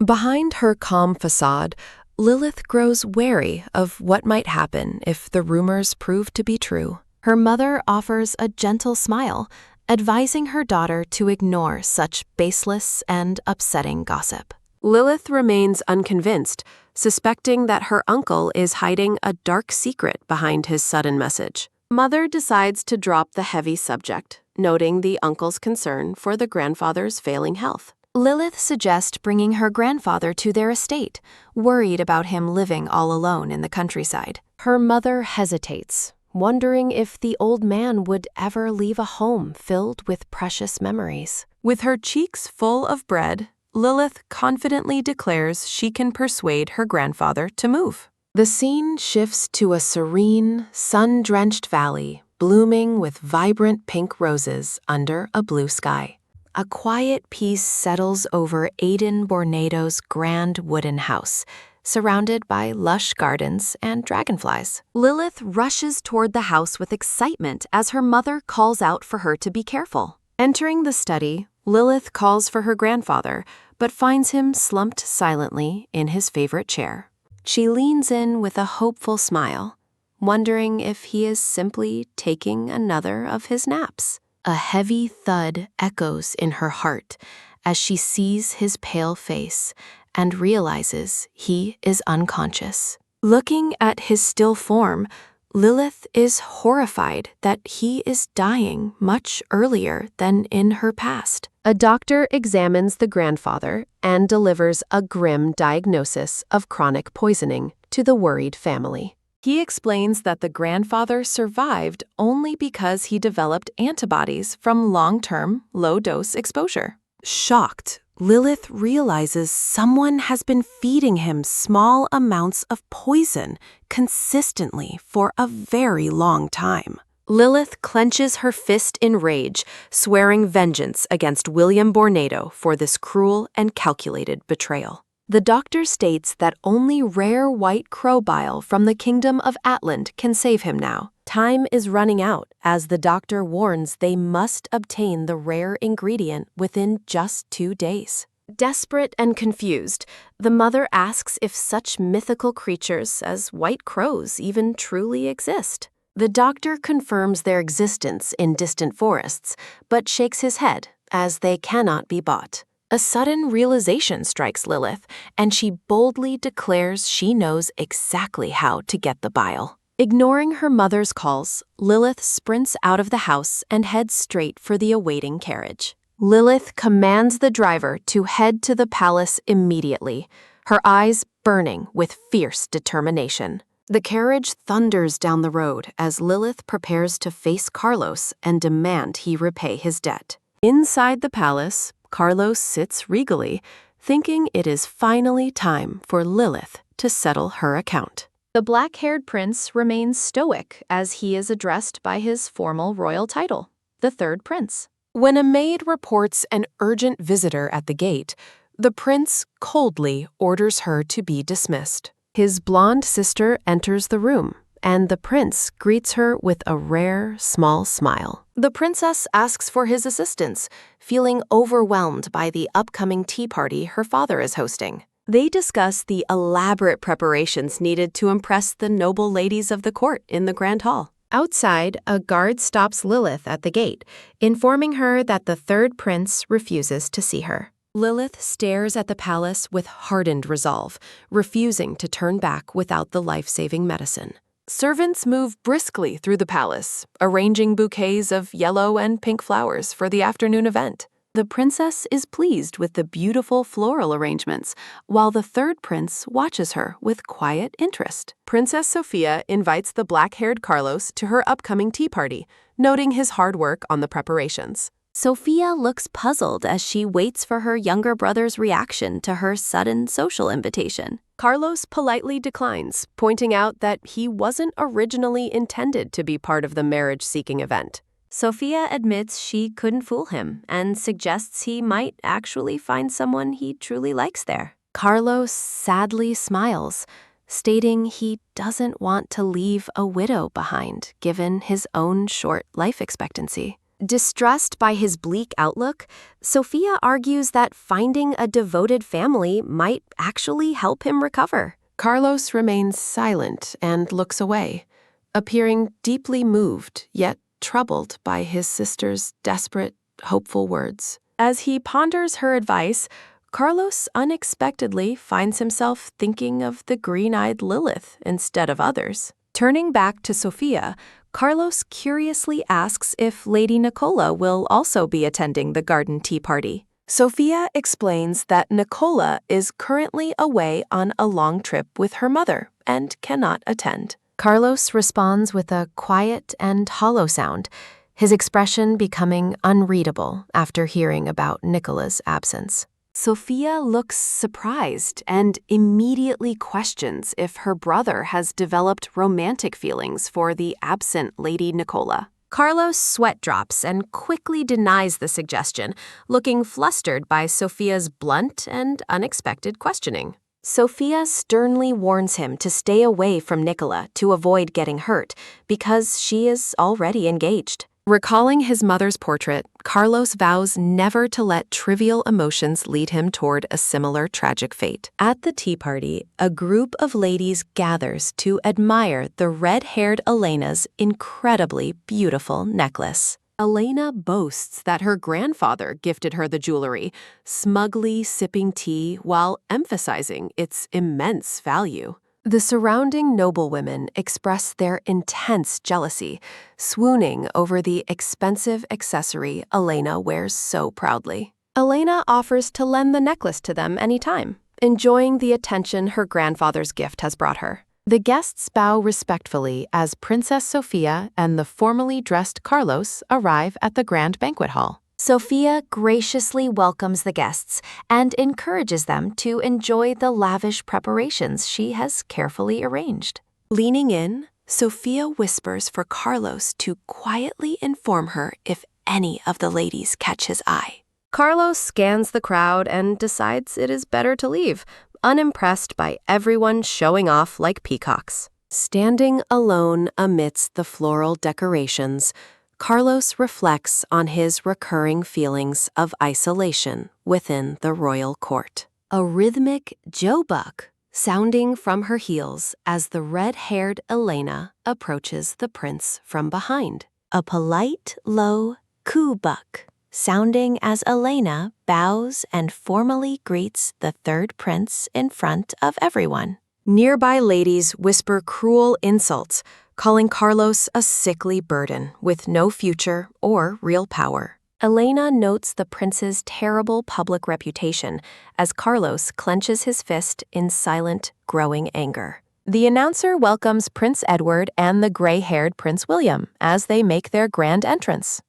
Behind her calm facade, Lilith grows wary of what might happen if the rumors prove to be true. Her mother offers a gentle smile, advising her daughter to ignore such baseless and upsetting gossip. Lilith remains unconvinced, suspecting that her uncle is hiding a dark secret behind his sudden message. Mother decides to drop the heavy subject, noting the uncle's concern for the grandfather's failing health. Lilith suggests bringing her grandfather to their estate, worried about him living all alone in the countryside. Her mother hesitates, wondering if the old man would ever leave a home filled with precious memories. With her cheeks full of bread, Lilith confidently declares she can persuade her grandfather to move. The scene shifts to a serene, sun-drenched valley, blooming with vibrant pink roses under a blue sky. A quiet peace settles over Aiden Bornado's grand wooden house, surrounded by lush gardens and dragonflies. Lilith rushes toward the house with excitement as her mother calls out for her to be careful. Entering the study, Lilith calls for her grandfather, but finds him slumped silently in his favorite chair. She leans in with a hopeful smile, wondering if he is simply taking another of his naps. A heavy thud echoes in her heart as she sees his pale face and realizes he is unconscious. Looking at his still form, Lilith is horrified that he is dying much earlier than in her past. A doctor examines the grandfather and delivers a grim diagnosis of chronic poisoning to the worried family. He explains that the grandfather survived only because he developed antibodies from long-term, low-dose exposure. Shocked, Lilith realizes someone has been feeding him small amounts of poison consistently for a very long time. Lilith clenches her fist in rage, swearing vengeance against William Bornado for this cruel and calculated betrayal. The doctor states that only rare white crow bile from the kingdom of Atland can save him now. Time is running out as the doctor warns they must obtain the rare ingredient within just 2 days. Desperate and confused, the mother asks if such mythical creatures as white crows even truly exist. The doctor confirms their existence in distant forests, but shakes his head as they cannot be bought. A sudden realization strikes Lilith, and she boldly declares she knows exactly how to get the bile. Ignoring her mother's calls, Lilith sprints out of the house and heads straight for the awaiting carriage. Lilith commands the driver to head to the palace immediately, her eyes burning with fierce determination. The carriage thunders down the road as Lilith prepares to face Carlos and demand he repay his debt. Inside the palace, Carlos sits regally, thinking it is finally time for Lilith to settle her account. The black-haired prince remains stoic as he is addressed by his formal royal title, the third prince. When a maid reports an urgent visitor at the gate, the prince coldly orders her to be dismissed. His blonde sister enters the room, and the prince greets her with a rare, small smile. The princess asks for his assistance, feeling overwhelmed by the upcoming tea party her father is hosting. They discuss the elaborate preparations needed to impress the noble ladies of the court in the grand hall. Outside, a guard stops Lilith at the gate, informing her that the third prince refuses to see her. Lilith stares at the palace with hardened resolve, refusing to turn back without the life-saving medicine. Servants move briskly through the palace, arranging bouquets of yellow and pink flowers for the afternoon event. The princess is pleased with the beautiful floral arrangements, while the third prince watches her with quiet interest. Princess Sofia invites the black-haired Carlos to her upcoming tea party, noting his hard work on the preparations. Sofia looks puzzled as she waits for her younger brother's reaction to her sudden social invitation. Carlos politely declines, pointing out that he wasn't originally intended to be part of the marriage-seeking event. Sofia admits she couldn't fool him and suggests he might actually find someone he truly likes there. Carlos sadly smiles, stating he doesn't want to leave a widow behind, given his own short life expectancy. Distressed by his bleak outlook, Sofia argues that finding a devoted family might actually help him recover. Carlos remains silent and looks away, appearing deeply moved, yet troubled by his sister's desperate, hopeful words. As he ponders her advice, Carlos unexpectedly finds himself thinking of the green-eyed Lilith instead of others. Turning back to Sofia, Carlos curiously asks if Lady Nicola will also be attending the garden tea party. Sofia explains that Nicola is currently away on a long trip with her mother and cannot attend. Carlos responds with a quiet and hollow sound, his expression becoming unreadable after hearing about Nicola's absence. Sofia looks surprised and immediately questions if her brother has developed romantic feelings for the absent Lady Nicola. Carlos sweat drops and quickly denies the suggestion, looking flustered by Sofia's blunt and unexpected questioning. Sofia sternly warns him to stay away from Nicola to avoid getting hurt because she is already engaged. Recalling his mother's portrait, Carlos vows never to let trivial emotions lead him toward a similar tragic fate. At the tea party, a group of ladies gathers to admire the red-haired Elena's incredibly beautiful necklace. Elena boasts that her grandfather gifted her the jewelry, smugly sipping tea while emphasizing its immense value. The surrounding noblewomen express their intense jealousy, swooning over the expensive accessory Elena wears so proudly. Elena offers to lend the necklace to them anytime, enjoying the attention her grandfather's gift has brought her. The guests bow respectfully as Princess Sofia and the formally dressed Carlos arrive at the grand banquet hall. Sofia graciously welcomes the guests and encourages them to enjoy the lavish preparations she has carefully arranged. Leaning in, Sofia whispers for Carlos to quietly inform her if any of the ladies catch his eye. Carlos scans the crowd and decides it is better to leave, unimpressed by everyone showing off like peacocks. Standing alone amidst the floral decorations, Carlos reflects on his recurring feelings of isolation within the royal court. A rhythmic jobuk sounding from her heels as the red-haired Elena approaches the prince from behind. A polite, low kubuk sounding as Elena bows and formally greets the third prince in front of everyone. Nearby ladies whisper cruel insults, calling Carlos a sickly burden with no future or real power. Elena notes the prince's terrible public reputation as Carlos clenches his fist in silent, growing anger. The announcer welcomes Prince Edward and the gray-haired Prince William as they make their grand entrance.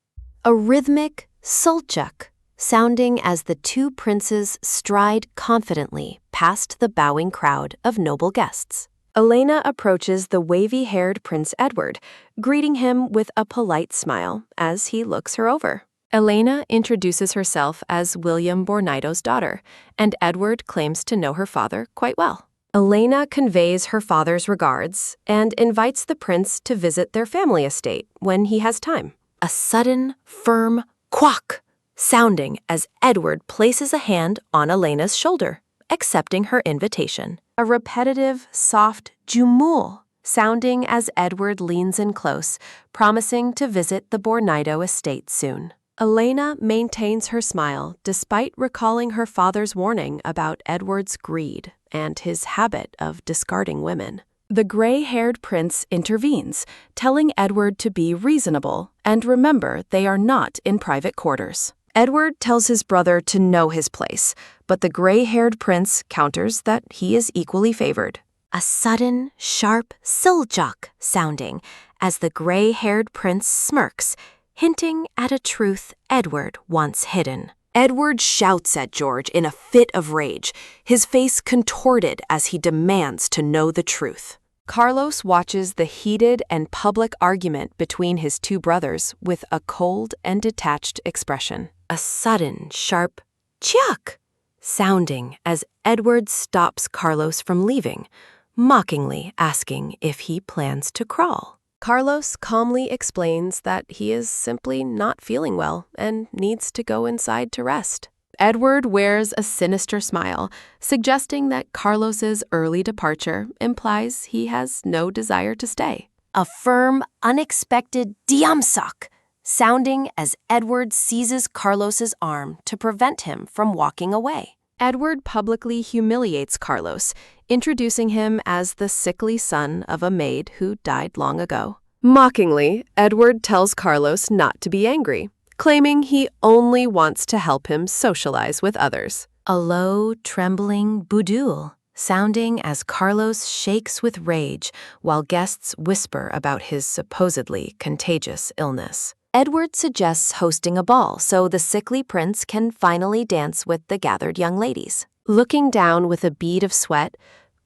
A rhythmic sulchuk sounding as the two princes stride confidently past the bowing crowd of noble guests. Elena approaches the wavy-haired Prince Edward, greeting him with a polite smile as he looks her over. Elena introduces herself as William Bornido's daughter, and Edward claims to know her father quite well. Elena conveys her father's regards and invites the prince to visit their family estate when he has time. A sudden, firm quack sounding as Edward places a hand on Elena's shoulder, accepting her invitation. A repetitive, soft jumul sounding as Edward leans in close, promising to visit the Bornido estate soon. Elena maintains her smile despite recalling her father's warning about Edward's greed and his habit of discarding women. The gray-haired prince intervenes, telling Edward to be reasonable and remember they are not in private quarters. Edward tells his brother to know his place, but the gray-haired prince counters that he is equally favored. A sudden, sharp siljak sounding as the gray-haired prince smirks, hinting at a truth Edward once hidden. Edward shouts at George in a fit of rage, his face contorted as he demands to know the truth. Carlos watches the heated and public argument between his two brothers with a cold and detached expression. A sudden, sharp "Chiak" sounding as Edward stops Carlos from leaving, mockingly asking if he plans to crawl. Carlos calmly explains that he is simply not feeling well and needs to go inside to rest. Edward wears a sinister smile, suggesting that Carlos's early departure implies he has no desire to stay. A firm, unexpected "Diamsak" sounding as Edward seizes Carlos's arm to prevent him from walking away. Edward publicly humiliates Carlos, introducing him as the sickly son of a maid who died long ago. Mockingly, Edward tells Carlos not to be angry, claiming he only wants to help him socialize with others. A low, trembling budul sounding as Carlos shakes with rage while guests whisper about his supposedly contagious illness. Edward suggests hosting a ball so the sickly prince can finally dance with the gathered young ladies. Looking down with a bead of sweat,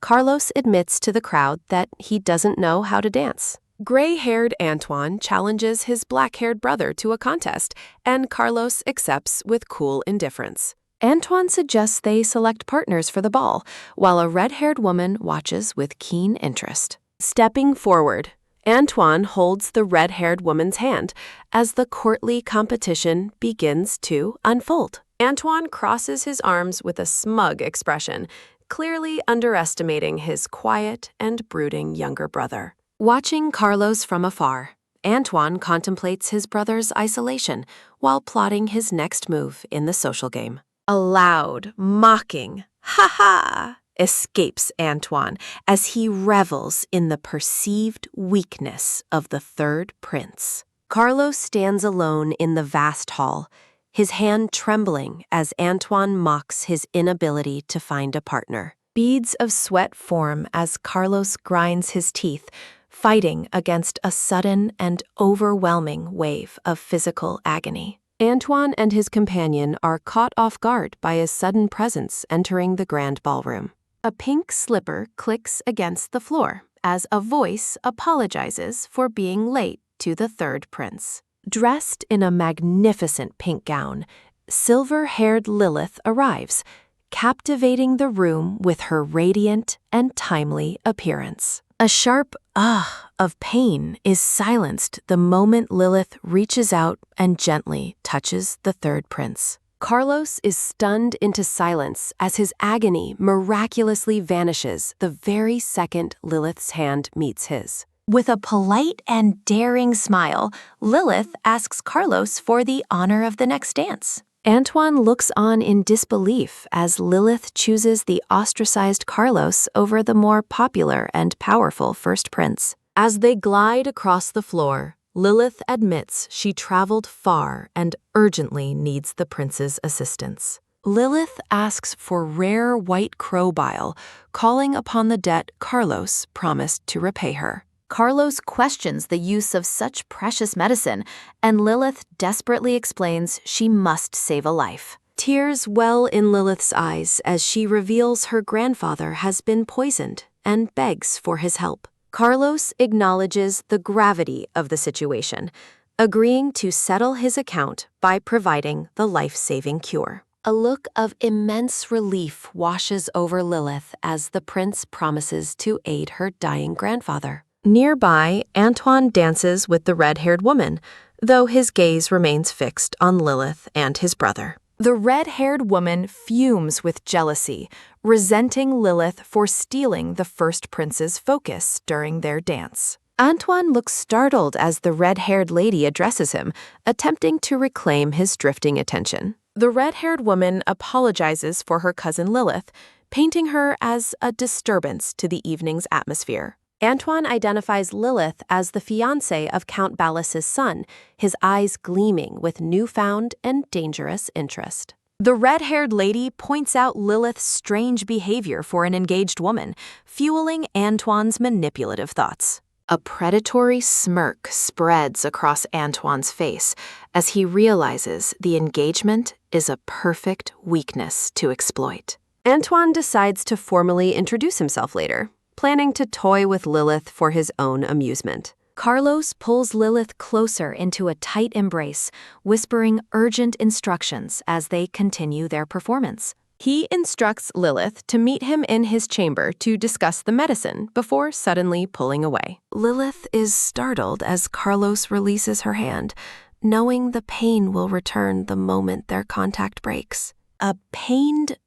Carlos admits to the crowd that he doesn't know how to dance. Gray-haired Antoine challenges his black-haired brother to a contest, and Carlos accepts with cool indifference. Antoine suggests they select partners for the ball, while a red-haired woman watches with keen interest. Stepping forward, Antoine holds the red-haired woman's hand as the courtly competition begins to unfold. Antoine crosses his arms with a smug expression, clearly underestimating his quiet and brooding younger brother. Watching Carlos from afar, Antoine contemplates his brother's isolation while plotting his next move in the social game. A loud, mocking "ha-ha" escapes Antoine as he revels in the perceived weakness of the third prince. Carlos stands alone in the vast hall, his hand trembling as Antoine mocks his inability to find a partner. Beads of sweat form as Carlos grinds his teeth, fighting against a sudden and overwhelming wave of physical agony. Antoine and his companion are caught off guard by a sudden presence entering the grand ballroom. A pink slipper clicks against the floor as a voice apologizes for being late to the third prince. Dressed in a magnificent pink gown, silver-haired Lilith arrives, captivating the room with her radiant and timely appearance. A sharp "ah" of pain is silenced the moment Lilith reaches out and gently touches the third prince. Carlos is stunned into silence as his agony miraculously vanishes the very second Lilith's hand meets his. With a polite and daring smile, Lilith asks Carlos for the honor of the next dance. Antoine looks on in disbelief as Lilith chooses the ostracized Carlos over the more popular and powerful first prince. As they glide across the floor, Lilith admits she traveled far and urgently needs the prince's assistance. Lilith asks for rare white crow bile, calling upon the debt Carlos promised to repay her. Carlos questions the use of such precious medicine, and Lilith desperately explains she must save a life. Tears well in Lilith's eyes as she reveals her grandfather has been poisoned and begs for his help. Carlos acknowledges the gravity of the situation, agreeing to settle his account by providing the life-saving cure. A look of immense relief washes over Lilith as the prince promises to aid her dying grandfather. Nearby, Antoine dances with the red-haired woman, though his gaze remains fixed on Lilith and his brother. The red-haired woman fumes with jealousy, resenting Lilith for stealing the first prince's focus during their dance. Antoine looks startled as the red-haired lady addresses him, attempting to reclaim his drifting attention. The red-haired woman apologizes for her cousin Lilith, painting her as a disturbance to the evening's atmosphere. Antoine identifies Lilith as the fiancée of Count Balas's son, his eyes gleaming with newfound and dangerous interest. The red-haired lady points out Lilith's strange behavior for an engaged woman, fueling Antoine's manipulative thoughts. A predatory smirk spreads across Antoine's face as he realizes the engagement is a perfect weakness to exploit. Antoine decides to formally introduce himself later, planning to toy with Lilith for his own amusement. Carlos pulls Lilith closer into a tight embrace, whispering urgent instructions as they continue their performance. He instructs Lilith to meet him in his chamber to discuss the medicine before suddenly pulling away. Lilith is startled as Carlos releases her hand, knowing the pain will return the moment their contact breaks. A pained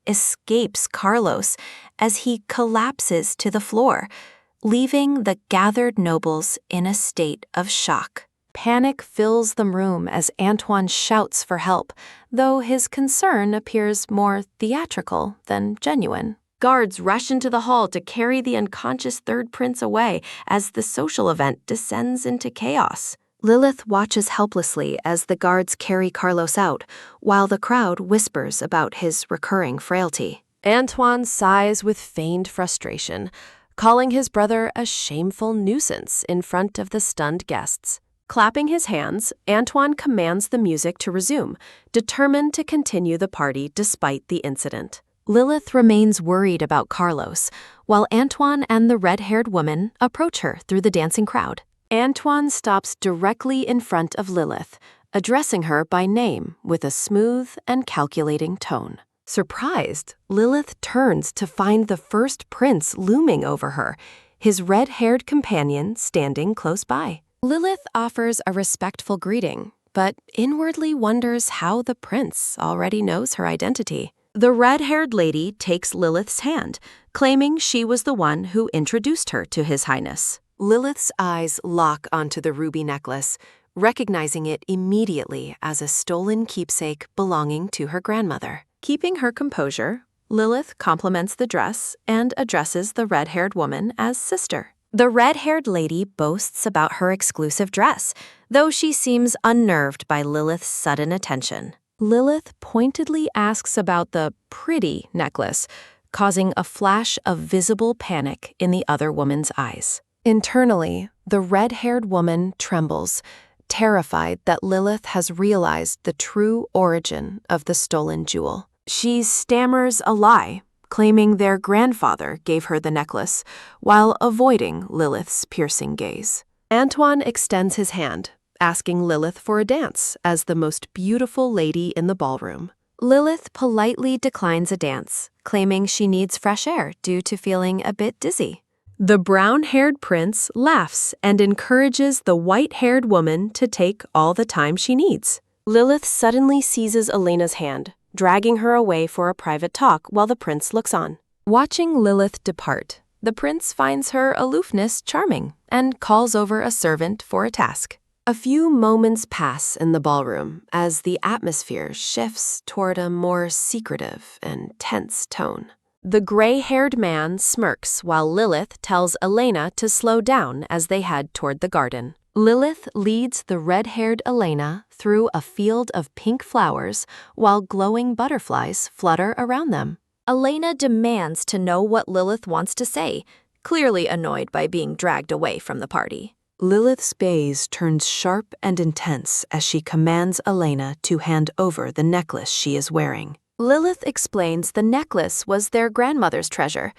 escapes Carlos as he collapses to the floor, leaving the gathered nobles in a state of shock. Panic fills the room as Antoine shouts for help, though his concern appears more theatrical than genuine. Guards rush into the hall to carry the unconscious third prince away as the social event descends into chaos. Lilith watches helplessly as the guards carry Carlos out, while the crowd whispers about his recurring frailty. Antoine sighs with feigned frustration, calling his brother a shameful nuisance in front of the stunned guests. Clapping his hands, Antoine commands the music to resume, determined to continue the party despite the incident. Lilith remains worried about Carlos, while Antoine and the red-haired woman approach her through the dancing crowd. Antoine stops directly in front of Lilith, addressing her by name with a smooth and calculating tone. Surprised, Lilith turns to find the first prince looming over her, his red-haired companion standing close by. Lilith offers a respectful greeting, but inwardly wonders how the prince already knows her identity. The red-haired lady takes Lilith's hand, claiming she was the one who introduced her to His Highness. Lilith's eyes lock onto the ruby necklace, recognizing it immediately as a stolen keepsake belonging to her grandmother. Keeping her composure, Lilith compliments the dress and addresses the red-haired woman as sister. The red-haired lady boasts about her exclusive dress, though she seems unnerved by Lilith's sudden attention. Lilith pointedly asks about the pretty necklace, causing a flash of visible panic in the other woman's eyes. Internally, the red-haired woman trembles, terrified that Lilith has realized the true origin of the stolen jewel. She stammers a lie, claiming their grandfather gave her the necklace, while avoiding Lilith's piercing gaze. Antoine extends his hand, asking Lilith for a dance as the most beautiful lady in the ballroom. Lilith politely declines a dance, claiming she needs fresh air due to feeling a bit dizzy. The brown-haired prince laughs and encourages the white-haired woman to take all the time she needs. Lilith suddenly seizes Elena's hand, dragging her away for a private talk while the prince looks on. Watching Lilith depart, the prince finds her aloofness charming and calls over a servant for a task. A few moments pass in the ballroom as the atmosphere shifts toward a more secretive and tense tone. The gray-haired man smirks while Lilith tells Elena to slow down as they head toward the garden. Lilith leads the red-haired Elena through a field of pink flowers while glowing butterflies flutter around them. Elena demands to know what Lilith wants to say, clearly annoyed by being dragged away from the party. Lilith's gaze turns sharp and intense as she commands Elena to hand over the necklace she is wearing. Lilith explains the necklace was their grandmother's treasure,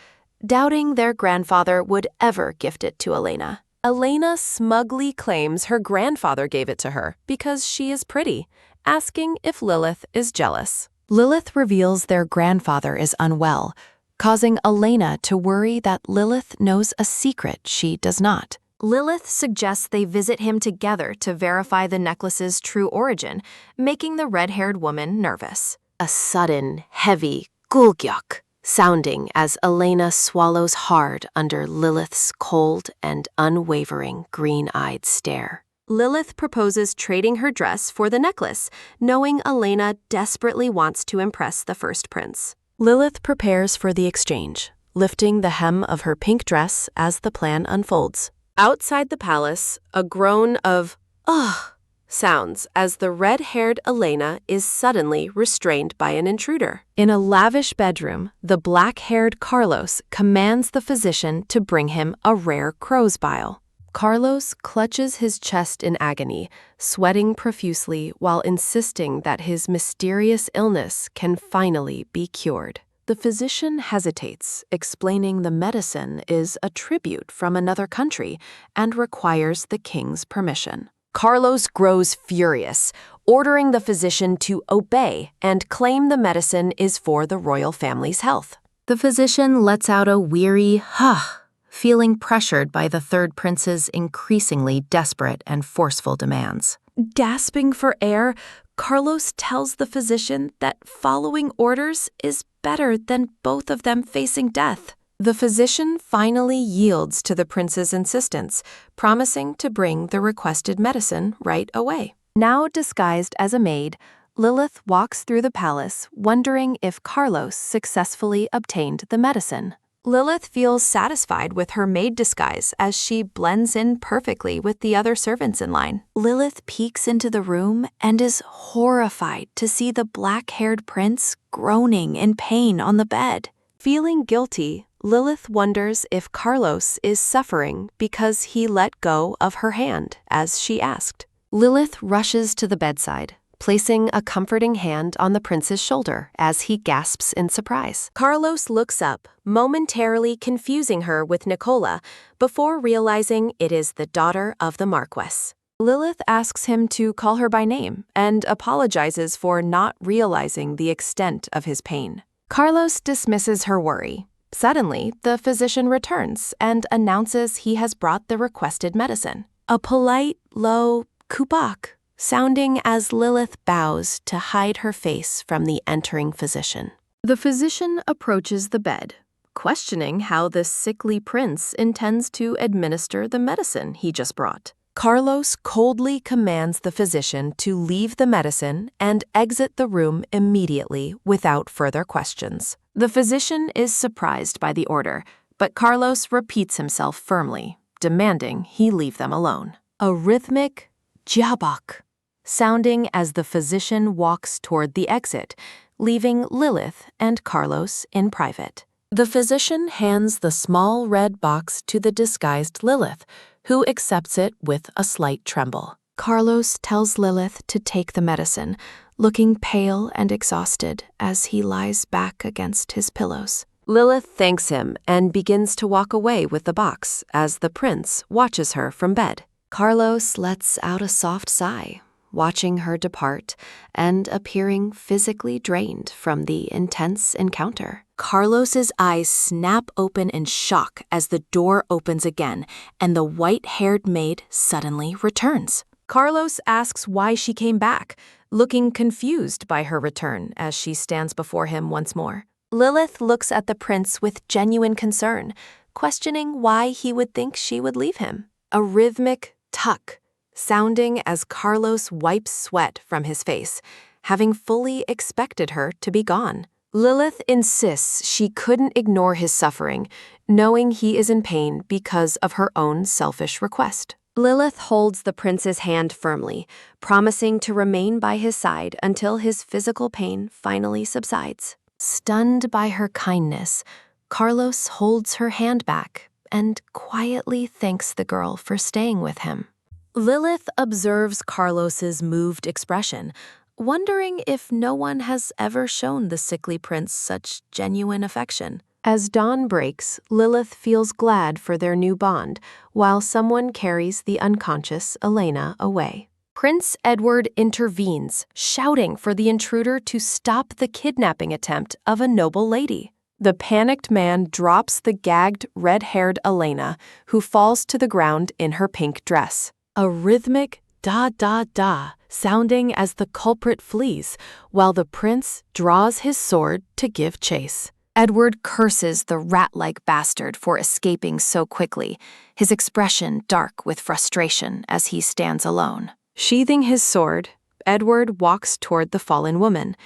doubting their grandfather would ever gift it to Elena. Elena smugly claims her grandfather gave it to her because she is pretty, asking if Lilith is jealous. Lilith reveals their grandfather is unwell, causing Elena to worry that Lilith knows a secret she does not. Lilith suggests they visit him together to verify the necklace's true origin, making the red-haired woman nervous. A sudden, heavy gulgyok sounding as Elena swallows hard under Lilith's cold and unwavering green-eyed stare. Lilith proposes trading her dress for the necklace, knowing Elena desperately wants to impress the first prince. Lilith prepares for the exchange, lifting the hem of her pink dress as the plan unfolds. Outside the palace, a groan of "ugh" sounds as the red-haired Elena is suddenly restrained by an intruder. In a lavish bedroom, the black-haired Carlos commands the physician to bring him a rare crow's bile. Carlos clutches his chest in agony, sweating profusely while insisting that his mysterious illness can finally be cured. The physician hesitates, explaining the medicine is a tribute from another country and requires the king's permission. Carlos grows furious, ordering the physician to obey and claim the medicine is for the royal family's health. The physician lets out a weary "huh," feeling pressured by the third prince's increasingly desperate and forceful demands. Gasping for air, Carlos tells the physician that following orders is better than both of them facing death. The physician finally yields to the prince's insistence, promising to bring the requested medicine right away. Now disguised as a maid, Lilith walks through the palace, wondering if Carlos successfully obtained the medicine. Lilith feels satisfied with her maid disguise as she blends in perfectly with the other servants in line. Lilith peeks into the room and is horrified to see the black-haired prince groaning in pain on the bed. Feeling guilty, Lilith wonders if Carlos is suffering because he let go of her hand, as she asked. Lilith rushes to the bedside, placing a comforting hand on the prince's shoulder as he gasps in surprise. Carlos looks up, momentarily confusing her with Nicola, before realizing it is the daughter of the Marquess. Lilith asks him to call her by name and apologizes for not realizing the extent of his pain. Carlos dismisses her worry. Suddenly, the physician returns and announces he has brought the requested medicine. A polite, low "kubak" sounding as Lilith bows to hide her face from the entering physician. The physician approaches the bed, questioning how the sickly prince intends to administer the medicine he just brought. Carlos coldly commands the physician to leave the medicine and exit the room immediately without further questions. The physician is surprised by the order, but Carlos repeats himself firmly, demanding he leave them alone. A rhythmic "jabak" sounding as the physician walks toward the exit, leaving Lilith and Carlos in private. The physician hands the small red box to the disguised Lilith, who accepts it with a slight tremble. Carlos tells Lilith to take the medicine, looking pale and exhausted as he lies back against his pillows. Lilith thanks him and begins to walk away with the box as the prince watches her from bed. Carlos lets out a soft sigh, watching her depart and appearing physically drained from the intense encounter. Carlos's eyes snap open in shock as the door opens again and the white-haired maid suddenly returns. Carlos asks why she came back, looking confused by her return as she stands before him once more. Lilith looks at the prince with genuine concern, questioning why he would think she would leave him. A rhythmic tuck sounding as Carlos wipes sweat from his face, having fully expected her to be gone. Lilith insists she couldn't ignore his suffering, knowing he is in pain because of her own selfish request. Lilith holds the prince's hand firmly, promising to remain by his side until his physical pain finally subsides. Stunned by her kindness, Carlos holds her hand back and quietly thanks the girl for staying with him. Lilith observes Carlos's moved expression, wondering if no one has ever shown the sickly prince such genuine affection. As dawn breaks, Lilith feels glad for their new bond, while someone carries the unconscious Elena away. Prince Edward intervenes, shouting for the intruder to stop the kidnapping attempt of a noble lady. The panicked man drops the gagged, red-haired Elena, who falls to the ground in her pink dress. A rhythmic da-da-da sounding as the culprit flees, while the prince draws his sword to give chase. Edward curses the rat-like bastard for escaping so quickly, his expression dark with frustration as he stands alone. Sheathing his sword, Edward walks toward the fallen woman,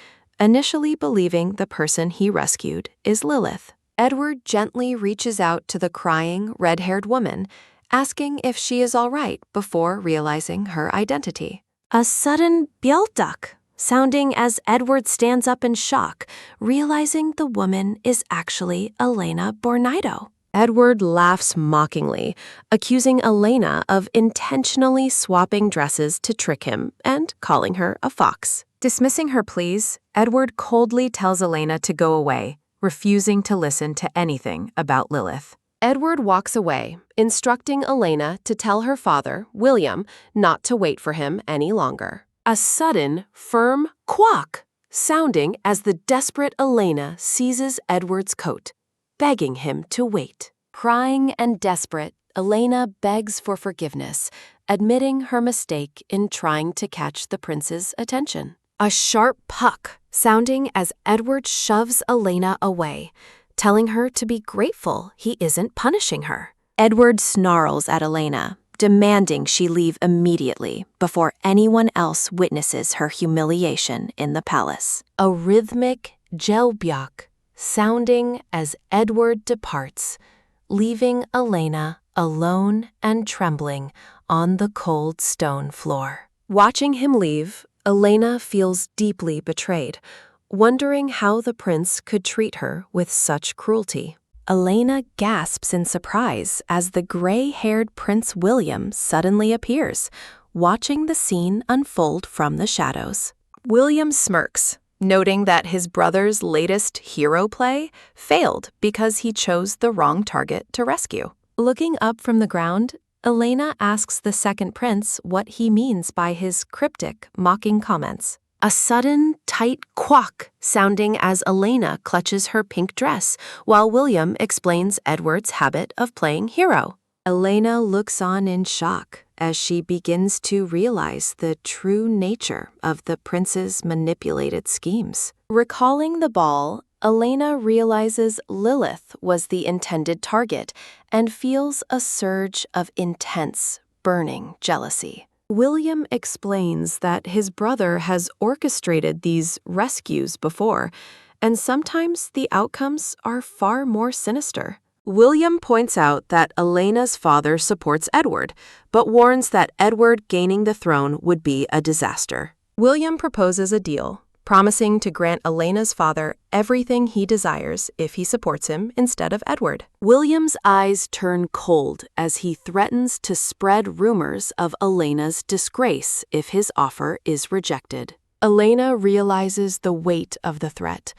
initially believing the person he rescued is Lilith. Edward gently reaches out to the crying, red-haired woman, asking if she is all right before realizing her identity. A sudden "Bjalduk" sounding as Edward stands up in shock, realizing the woman is actually Elena Bornido. Edward laughs mockingly, accusing Elena of intentionally swapping dresses to trick him and calling her a fox. Dismissing her pleas, Edward coldly tells Elena to go away, refusing to listen to anything about Lilith. Edward walks away, instructing Elena to tell her father, William, not to wait for him any longer. A sudden, firm quack sounding as the desperate Elena seizes Edward's coat, begging him to wait. Crying and desperate, Elena begs for forgiveness, admitting her mistake in trying to catch the prince's attention. A sharp puck sounding as Edward shoves Elena away, telling her to be grateful he isn't punishing her. Edward snarls at Elena, demanding she leave immediately before anyone else witnesses her humiliation in the palace. A rhythmic jelbjak sounding as Edward departs, leaving Elena alone and trembling on the cold stone floor. Watching him leave, Elena feels deeply betrayed, wondering how the prince could treat her with such cruelty. Elena gasps in surprise as the gray-haired Prince William suddenly appears, watching the scene unfold from the shadows. William smirks, noting that his brother's latest hero play failed because he chose the wrong target to rescue. Looking up from the ground, Elena asks the second prince what he means by his cryptic, mocking comments. A sudden, tight quack sounding as Elena clutches her pink dress, while William explains Edward's habit of playing hero. Elena looks on in shock as she begins to realize the true nature of the prince's manipulated schemes. Recalling the ball, Elena realizes Lilith was the intended target and feels a surge of intense, burning jealousy. William explains that his brother has orchestrated these rescues before, and sometimes the outcomes are far more sinister. William points out that Elena's father supports Edward, but warns that Edward gaining the throne would be a disaster. William proposes a deal, promising to grant Elena's father everything he desires if he supports him instead of Edward. William's eyes turn cold as he threatens to spread rumors of Elena's disgrace if his offer is rejected. Elena realizes the weight of the threat,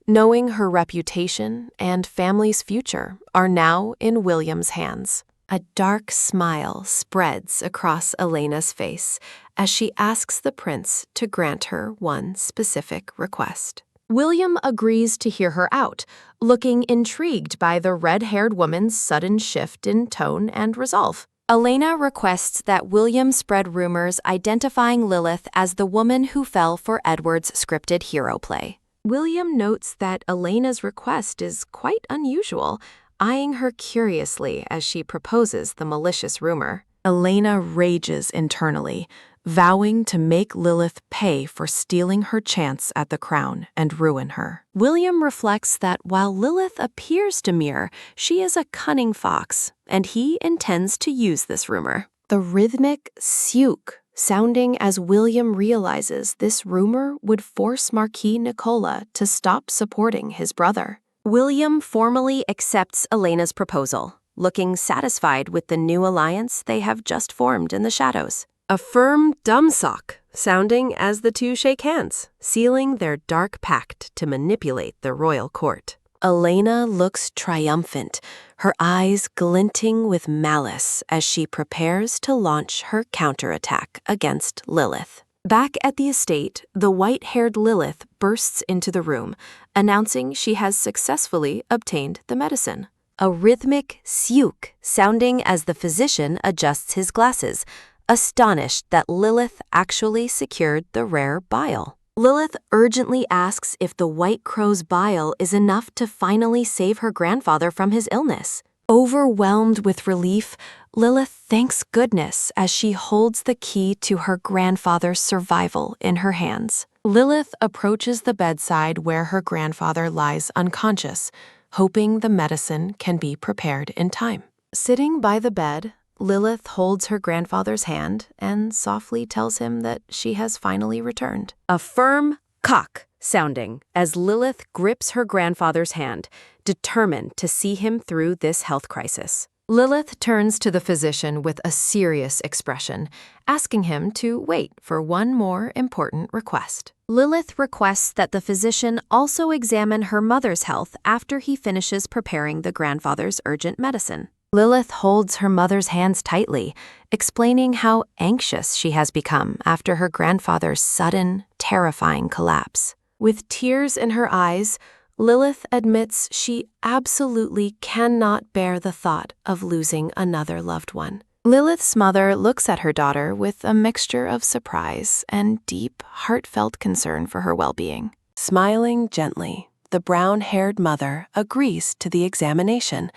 knowing her reputation and family's future are now in William's hands. A dark smile spreads across Elena's face as she asks the prince to grant her one specific request. William agrees to hear her out, looking intrigued by the red-haired woman's sudden shift in tone and resolve. Elena requests that William spread rumors identifying Lilith as the woman who fell for Edward's scripted hero play. William notes that Elena's request is quite unusual, eyeing her curiously as she proposes the malicious rumor. Elena rages internally, vowing to make Lilith pay for stealing her chance at the crown and ruin her. William reflects that while Lilith appears demure, she is a cunning fox, and he intends to use this rumor. The rhythmic "siuk" sounding as William realizes this rumor would force Marquis Nicola to stop supporting his brother. William formally accepts Elena's proposal, looking satisfied with the new alliance they have just formed in the shadows. A firm dumsock sounding as the two shake hands, sealing their dark pact to manipulate the royal court. Elena looks triumphant, her eyes glinting with malice as she prepares to launch her counterattack against Lilith. Back at the estate, the white-haired Lilith bursts into the room, announcing she has successfully obtained the medicine. A rhythmic "siuk" sounding as the physician adjusts his glasses, astonished that Lilith actually secured the rare bile. Lilith urgently asks if the White Crow's bile is enough to finally save her grandfather from his illness. Overwhelmed with relief, Lilith thanks goodness as she holds the key to her grandfather's survival in her hands. Lilith approaches the bedside where her grandfather lies unconscious, hoping the medicine can be prepared in time. Sitting by the bed, Lilith holds her grandfather's hand and softly tells him that she has finally returned. A firm cock sounding as Lilith grips her grandfather's hand, determined to see him through this health crisis. Lilith turns to the physician with a serious expression, asking him to wait for one more important request. Lilith requests that the physician also examine her mother's health after he finishes preparing the grandfather's urgent medicine. Lilith holds her mother's hands tightly, explaining how anxious she has become after her grandfather's sudden, terrifying collapse. With tears in her eyes, Lilith admits she absolutely cannot bear the thought of losing another loved one. Lilith's mother looks at her daughter with a mixture of surprise and deep, heartfelt concern for her well-being. Smiling gently, the brown-haired mother agrees to the examination,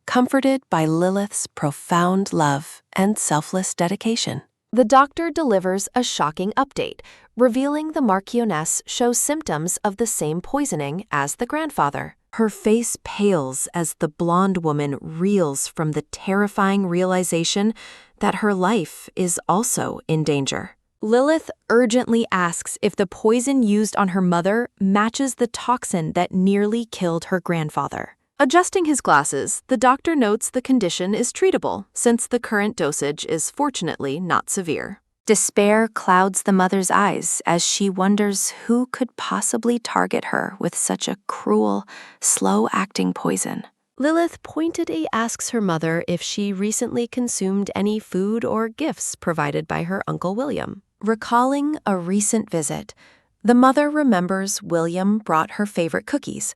comforted by Lilith's profound love and selfless dedication. The doctor delivers a shocking update, revealing the Marchioness shows symptoms of the same poisoning as the grandfather. Her face pales as the blonde woman reels from the terrifying realization that her life is also in danger. Lilith urgently asks if the poison used on her mother matches the toxin that nearly killed her grandfather. Adjusting his glasses, the doctor notes the condition is treatable, since the current dosage is fortunately not severe. Despair clouds the mother's eyes as she wonders who could possibly target her with such a cruel, slow-acting poison. Lilith pointedly asks her mother if she recently consumed any food or gifts provided by her Uncle William. Recalling a recent visit, the mother remembers William brought her favorite cookies,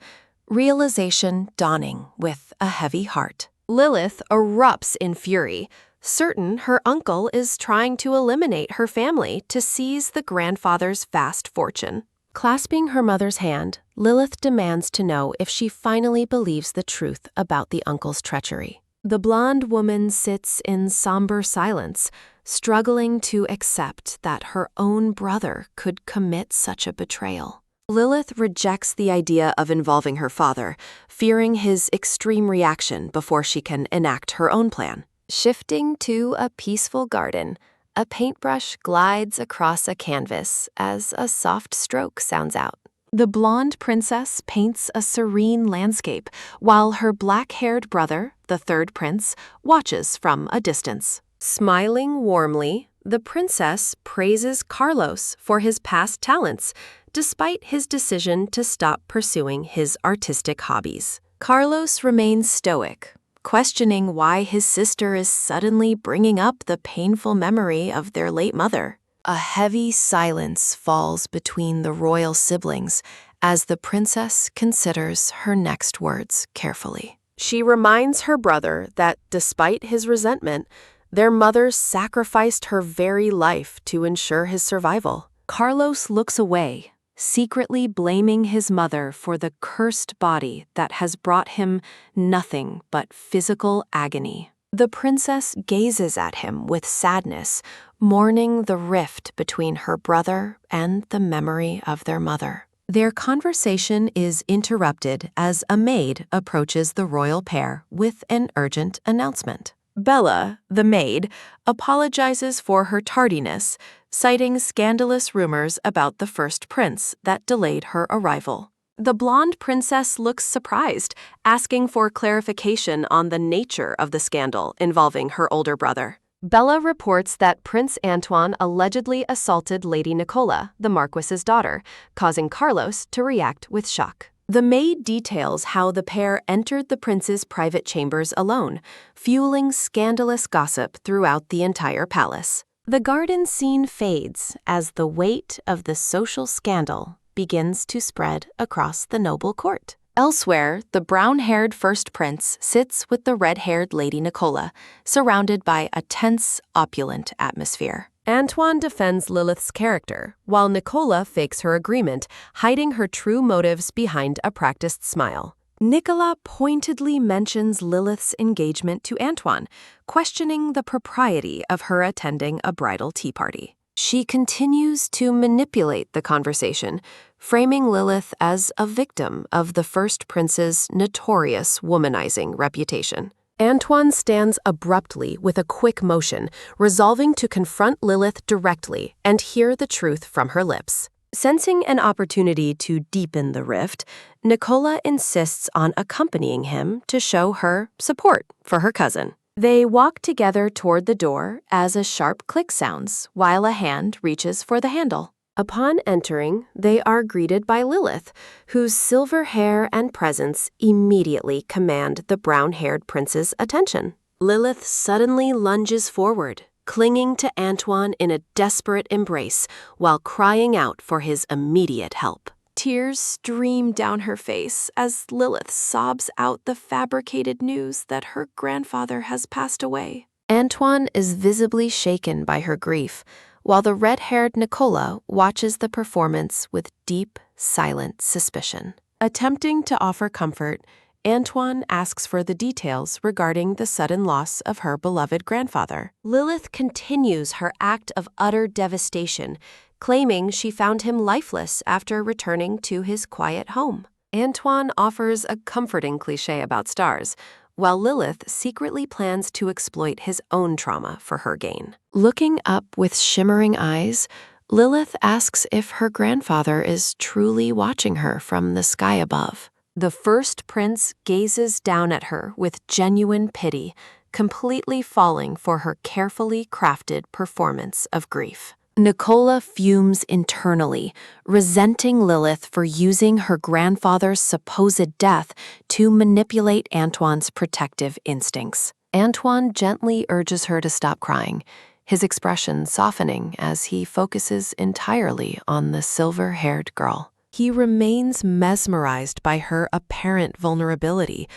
realization dawning with a heavy heart. Lilith erupts in fury, certain her uncle is trying to eliminate her family to seize the grandfather's vast fortune. Clasping her mother's hand, Lilith demands to know if she finally believes the truth about the uncle's treachery. The blonde woman sits in somber silence, struggling to accept that her own brother could commit such a betrayal. Lilith rejects the idea of involving her father, fearing his extreme reaction before she can enact her own plan. Shifting to a peaceful garden, a paintbrush glides across a canvas as a soft stroke sounds out. The blonde princess paints a serene landscape, while her black-haired brother, the third prince, watches from a distance. Smiling warmly, the princess praises Carlos for his past talents, despite his decision to stop pursuing his artistic hobbies. Carlos remains stoic, questioning why his sister is suddenly bringing up the painful memory of their late mother. A heavy silence falls between the royal siblings as the princess considers her next words carefully. She reminds her brother that despite his resentment, their mother sacrificed her very life to ensure his survival. Carlos looks away, secretly blaming his mother for the cursed body that has brought him nothing but physical agony. The princess gazes at him with sadness, mourning the rift between her brother and the memory of their mother. Their conversation is interrupted as a maid approaches the royal pair with an urgent announcement. Bella, the maid, apologizes for her tardiness, citing scandalous rumors about the first prince that delayed her arrival. The blonde princess looks surprised, asking for clarification on the nature of the scandal involving her older brother. Bella reports that Prince Antoine allegedly assaulted Lady Nicola, the Marquis's daughter, causing Carlos to react with shock. The maid details how the pair entered the prince's private chambers alone, fueling scandalous gossip throughout the entire palace. The garden scene fades as the weight of the social scandal begins to spread across the noble court. Elsewhere, the brown-haired first prince sits with the red-haired Lady Nicola, surrounded by a tense, opulent atmosphere. Antoine defends Lilith's character, while Nicola fakes her agreement, hiding her true motives behind a practiced smile. Nicola pointedly mentions Lilith's engagement to Antoine, questioning the propriety of her attending a bridal tea party. She continues to manipulate the conversation, framing Lilith as a victim of the first prince's notorious womanizing reputation. Antoine stands abruptly with a quick motion, resolving to confront Lilith directly and hear the truth from her lips. Sensing an opportunity to deepen the rift, Nicola insists on accompanying him to show her support for her cousin. They walk together toward the door as a sharp click sounds while a hand reaches for the handle. Upon entering, they are greeted by Lilith, whose silver hair and presence immediately command the brown-haired prince's attention. Lilith suddenly lunges forward, clinging to Antoine in a desperate embrace while crying out for his immediate help. Tears stream down her face as Lilith sobs out the fabricated news that her grandfather has passed away. Antoine is visibly shaken by her grief, while the red-haired Nicola watches the performance with deep, silent suspicion. Attempting to offer comfort, Antoine asks for the details regarding the sudden loss of her beloved grandfather. Lilith continues her act of utter devastation, claiming she found him lifeless after returning to his quiet home. Antoine offers a comforting cliché about stars, while Lilith secretly plans to exploit his own trauma for her gain. Looking up with shimmering eyes, Lilith asks if her grandfather is truly watching her from the sky above. The first prince gazes down at her with genuine pity, completely falling for her carefully crafted performance of grief. Nicola fumes internally, resenting Lilith for using her grandfather's supposed death to manipulate Antoine's protective instincts. Antoine gently urges her to stop crying, his expression softening as he focuses entirely on the silver-haired girl. He remains mesmerized by her apparent vulnerability,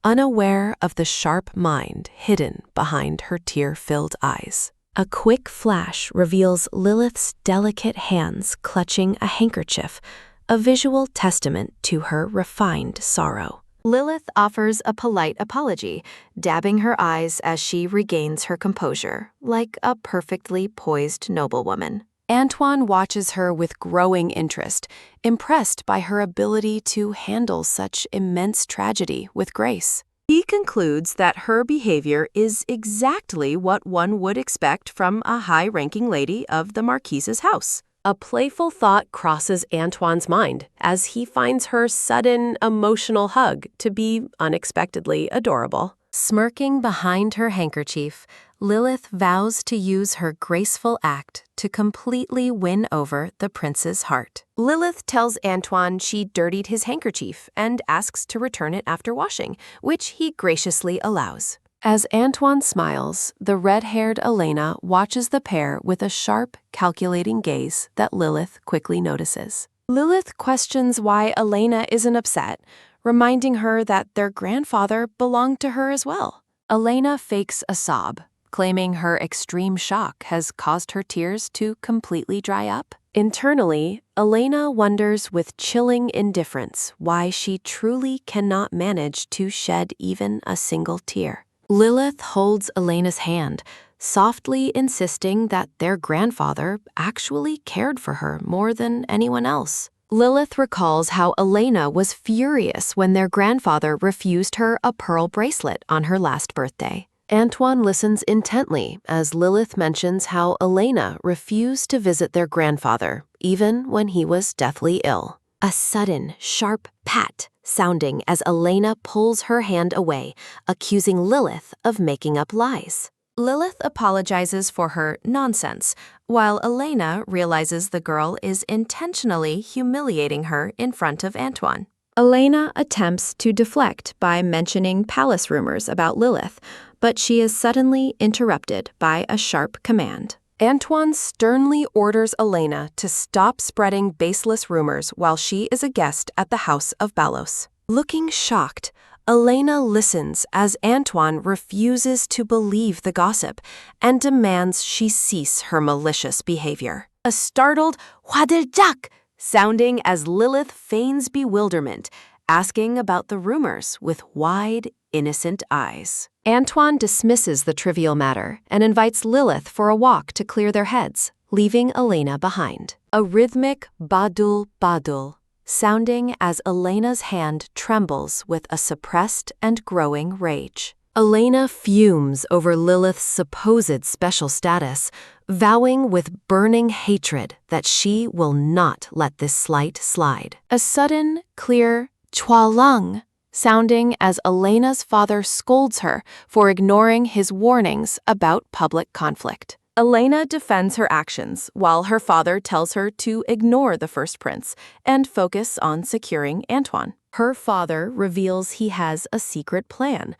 unaware of the sharp mind hidden behind her tear-filled eyes. A quick flash reveals Lilith's delicate hands clutching a handkerchief, a visual testament to her refined sorrow. Lilith offers a polite apology, dabbing her eyes as she regains her composure, like a perfectly poised noblewoman. Antoine watches her with growing interest, impressed by her ability to handle such immense tragedy with grace. He concludes that her behavior is exactly what one would expect from a high-ranking lady of the Marquise's house. A playful thought crosses Antoine's mind as he finds her sudden, emotional hug to be unexpectedly adorable. Smirking behind her handkerchief, Lilith vows to use her graceful act to completely win over the prince's heart. Lilith tells Antoine she dirtied his handkerchief and asks to return it after washing, which he graciously allows. As Antoine smiles, the red-haired Elena watches the pair with a sharp, calculating gaze that Lilith quickly notices. Lilith questions why Elena isn't upset, reminding her that their grandfather belonged to her as well. Elena fakes a sob, claiming her extreme shock has caused her tears to completely dry up. Internally, Elena wonders with chilling indifference why she truly cannot manage to shed even a single tear. Lilith holds Elena's hand, softly insisting that their grandfather actually cared for her more than anyone else. Lilith recalls how Elena was furious when their grandfather refused her a pearl bracelet on her last birthday. Antoine listens intently as Lilith mentions how Elena refused to visit their grandfather, even when he was deathly ill. A sudden, sharp pat sounding as Elena pulls her hand away, accusing Lilith of making up lies. Lilith apologizes for her nonsense, while Elena realizes the girl is intentionally humiliating her in front of Antoine. Elena attempts to deflect by mentioning palace rumors about Lilith, but she is suddenly interrupted by a sharp command. Antoine sternly orders Elena to stop spreading baseless rumors while she is a guest at the house of Balos. Looking shocked, Elena listens as Antoine refuses to believe the gossip and demands she cease her malicious behavior. A startled "Wadeljak" sounding as Lilith feigns bewilderment, asking about the rumors with wide, innocent eyes. Antoine dismisses the trivial matter and invites Lilith for a walk to clear their heads, leaving Elena behind. A rhythmic badul badul, sounding as Elena's hand trembles with a suppressed and growing rage. Elena fumes over Lilith's supposed special status, vowing with burning hatred that she will not let this slight slide. A sudden, clear chua lung, sounding as Elena's father scolds her for ignoring his warnings about public conflict. Elena defends her actions while her father tells her to ignore the first prince and focus on securing Antoine. Her father reveals he has a secret plan,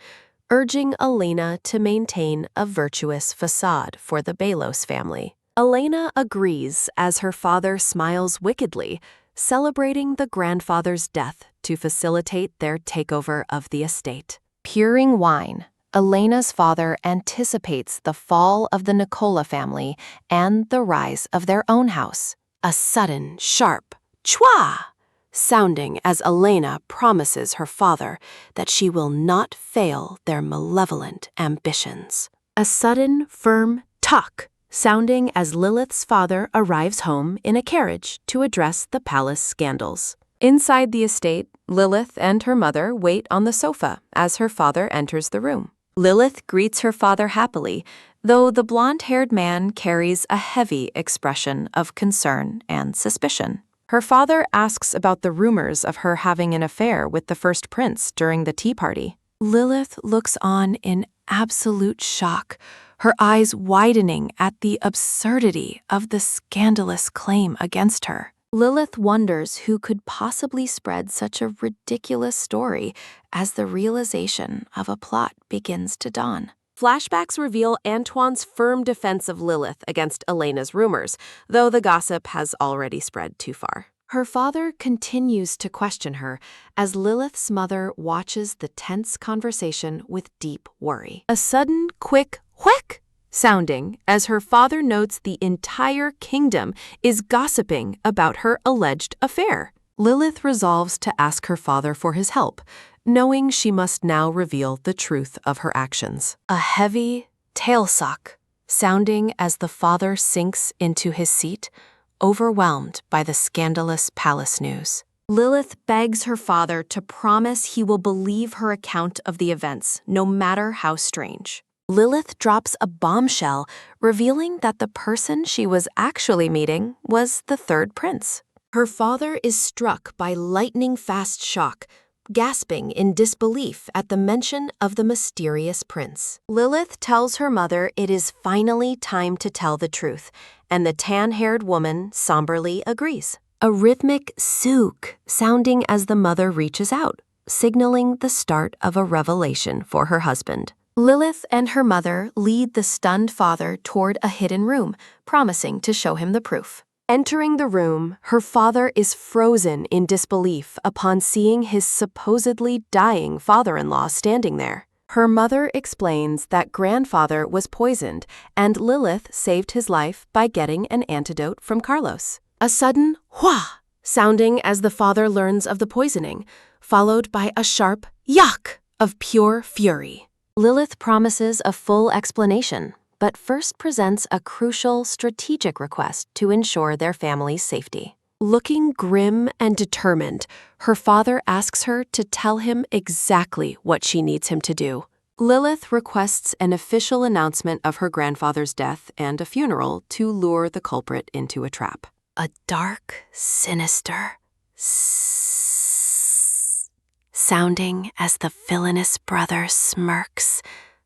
urging Elena to maintain a virtuous facade for the Belos family. Elena agrees as her father smiles wickedly, celebrating the grandfather's death to facilitate their takeover of the estate. Pouring wine, Elena's father anticipates the fall of the Nicola family and the rise of their own house. A sudden, sharp chua, sounding as Elena promises her father that she will not fail their malevolent ambitions. A sudden, firm tuck, sounding as Lilith's father arrives home in a carriage to address the palace scandals. Inside the estate, Lilith and her mother wait on the sofa as her father enters the room. Lilith greets her father happily, though the blonde-haired man carries a heavy expression of concern and suspicion. Her father asks about the rumors of her having an affair with the first prince during the tea party. Lilith looks on in absolute shock, her eyes widening at the absurdity of the scandalous claim against her. Lilith wonders who could possibly spread such a ridiculous story as the realization of a plot begins to dawn. Flashbacks reveal Antoine's firm defense of Lilith against Elena's rumors, though the gossip has already spread too far. Her father continues to question her as Lilith's mother watches the tense conversation with deep worry. A sudden, quick whack sounding as her father notes the entire kingdom is gossiping about her alleged affair. Lilith resolves to ask her father for his help, knowing she must now reveal the truth of her actions. A heavy tailsuck, sounding as the father sinks into his seat, overwhelmed by the scandalous palace news. Lilith begs her father to promise he will believe her account of the events, no matter how strange. Lilith drops a bombshell, revealing that the person she was actually meeting was the third prince. Her father is struck by lightning-fast shock, gasping in disbelief at the mention of the mysterious prince. Lilith tells her mother it is finally time to tell the truth, and the tan-haired woman somberly agrees. A rhythmic sook sounding as the mother reaches out, signaling the start of a revelation for her husband. Lilith and her mother lead the stunned father toward a hidden room, promising to show him the proof. Entering the room, her father is frozen in disbelief upon seeing his supposedly dying father-in-law standing there. Her mother explains that grandfather was poisoned and Lilith saved his life by getting an antidote from Carlos. A sudden hua sounding as the father learns of the poisoning, followed by a sharp yuck of pure fury. Lilith promises a full explanation, but first presents a crucial strategic request to ensure their family's safety. Looking grim and determined, her father asks her to tell him exactly what she needs him to do. Lilith requests an official announcement of her grandfather's death and a funeral to lure the culprit into a trap. A dark, sinister sounding as the villainous brother smirks,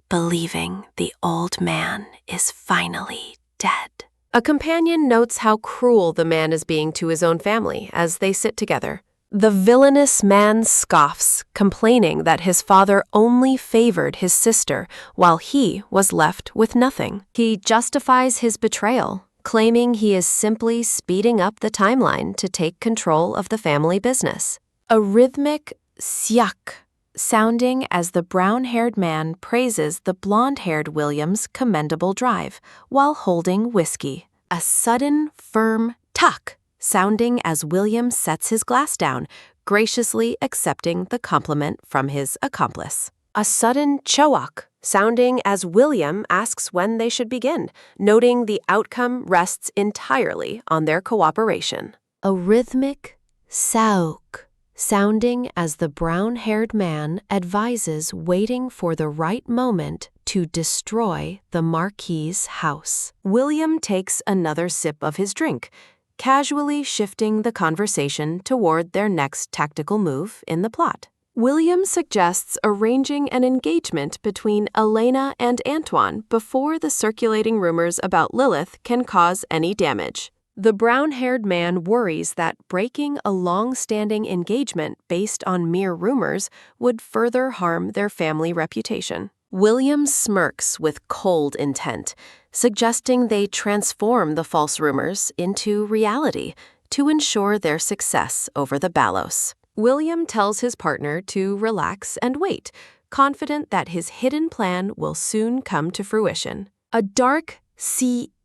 believing the old man is finally dead. A companion notes how cruel the man is being to his own family as they sit together. The villainous man scoffs, complaining that his father only favored his sister while he was left with nothing. He justifies his betrayal, claiming he is simply speeding up the timeline to take control of the family business. A rhythmic syak sounding as the brown-haired man praises the blonde-haired William's commendable drive while holding whiskey. A sudden, firm tuck sounding as William sets his glass down, graciously accepting the compliment from his accomplice. A sudden choak sounding as William asks when they should begin, noting the outcome rests entirely on their cooperation. A rhythmic sauk, sounding as the brown-haired man advises waiting for the right moment to destroy the Marquis's house. William takes another sip of his drink, casually shifting the conversation toward their next tactical move in the plot. William suggests arranging an engagement between Elena and Antoine before the circulating rumors about Lilith can cause any damage. The brown-haired man worries that breaking a long-standing engagement based on mere rumors would further harm their family reputation. William smirks with cold intent, suggesting they transform the false rumors into reality to ensure their success over the Ballos. William tells his partner to relax and wait, confident that his hidden plan will soon come to fruition. A dark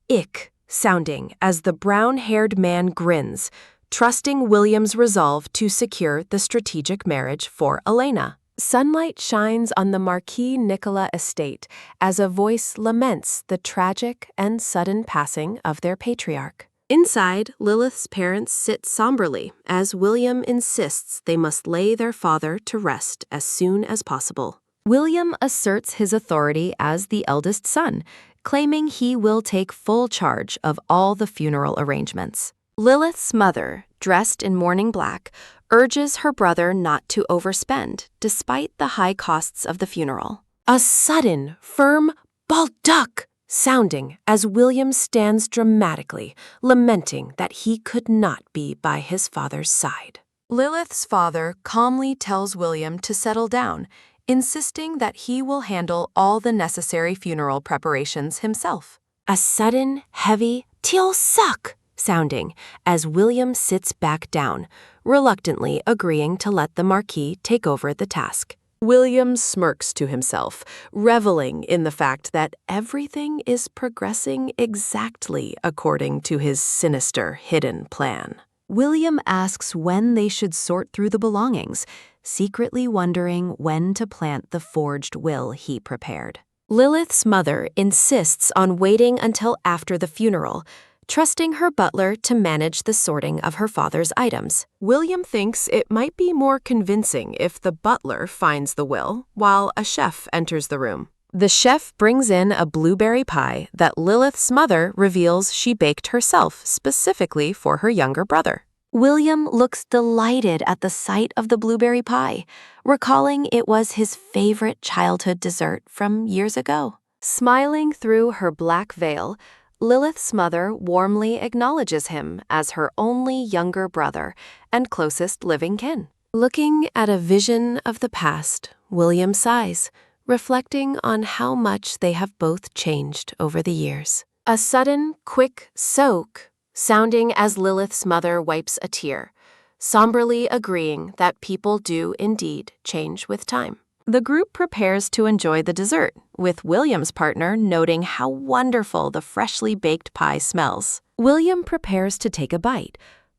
ick sounding as the brown-haired man grins, trusting William's resolve to secure the strategic marriage for Elena. Sunlight shines on the Marquis Nicola estate as a voice laments the tragic and sudden passing of their patriarch. Inside, Lilith's parents sit somberly as William insists they must lay their father to rest as soon as possible. William asserts his authority as the eldest son, claiming he will take full charge of all the funeral arrangements. Lilith's mother, dressed in mourning black, urges her brother not to overspend despite the high costs of the funeral. A sudden, firm balduck sounding as William stands dramatically, lamenting that he could not be by his father's side. Lilith's father calmly tells William to settle down, insisting that he will handle all the necessary funeral preparations himself. A sudden, heavy "Til-suck" sounding as William sits back down, reluctantly agreeing to let the Marquis take over the task. William smirks to himself, reveling in the fact that everything is progressing exactly according to his sinister hidden plan. William asks when they should sort through the belongings, secretly wondering when to plant the forged will he prepared. Lilith's mother insists on waiting until after the funeral, trusting her butler to manage the sorting of her father's items. William thinks it might be more convincing if the butler finds the will while a chef enters the room. The chef brings in a blueberry pie that Lilith's mother reveals she baked herself specifically for her younger brother. William looks delighted at the sight of the blueberry pie, recalling it was his favorite childhood dessert from years ago. Smiling through her black veil, Lilith's mother warmly acknowledges him as her only younger brother and closest living kin. Looking at a vision of the past, William sighs, reflecting on how much they have both changed over the years. A sudden, quick soak, sounding as Lilith's mother wipes a tear, somberly agreeing that people do indeed change with time. The group prepares to enjoy the dessert, with William's partner noting how wonderful the freshly baked pie smells. William prepares to take a bite,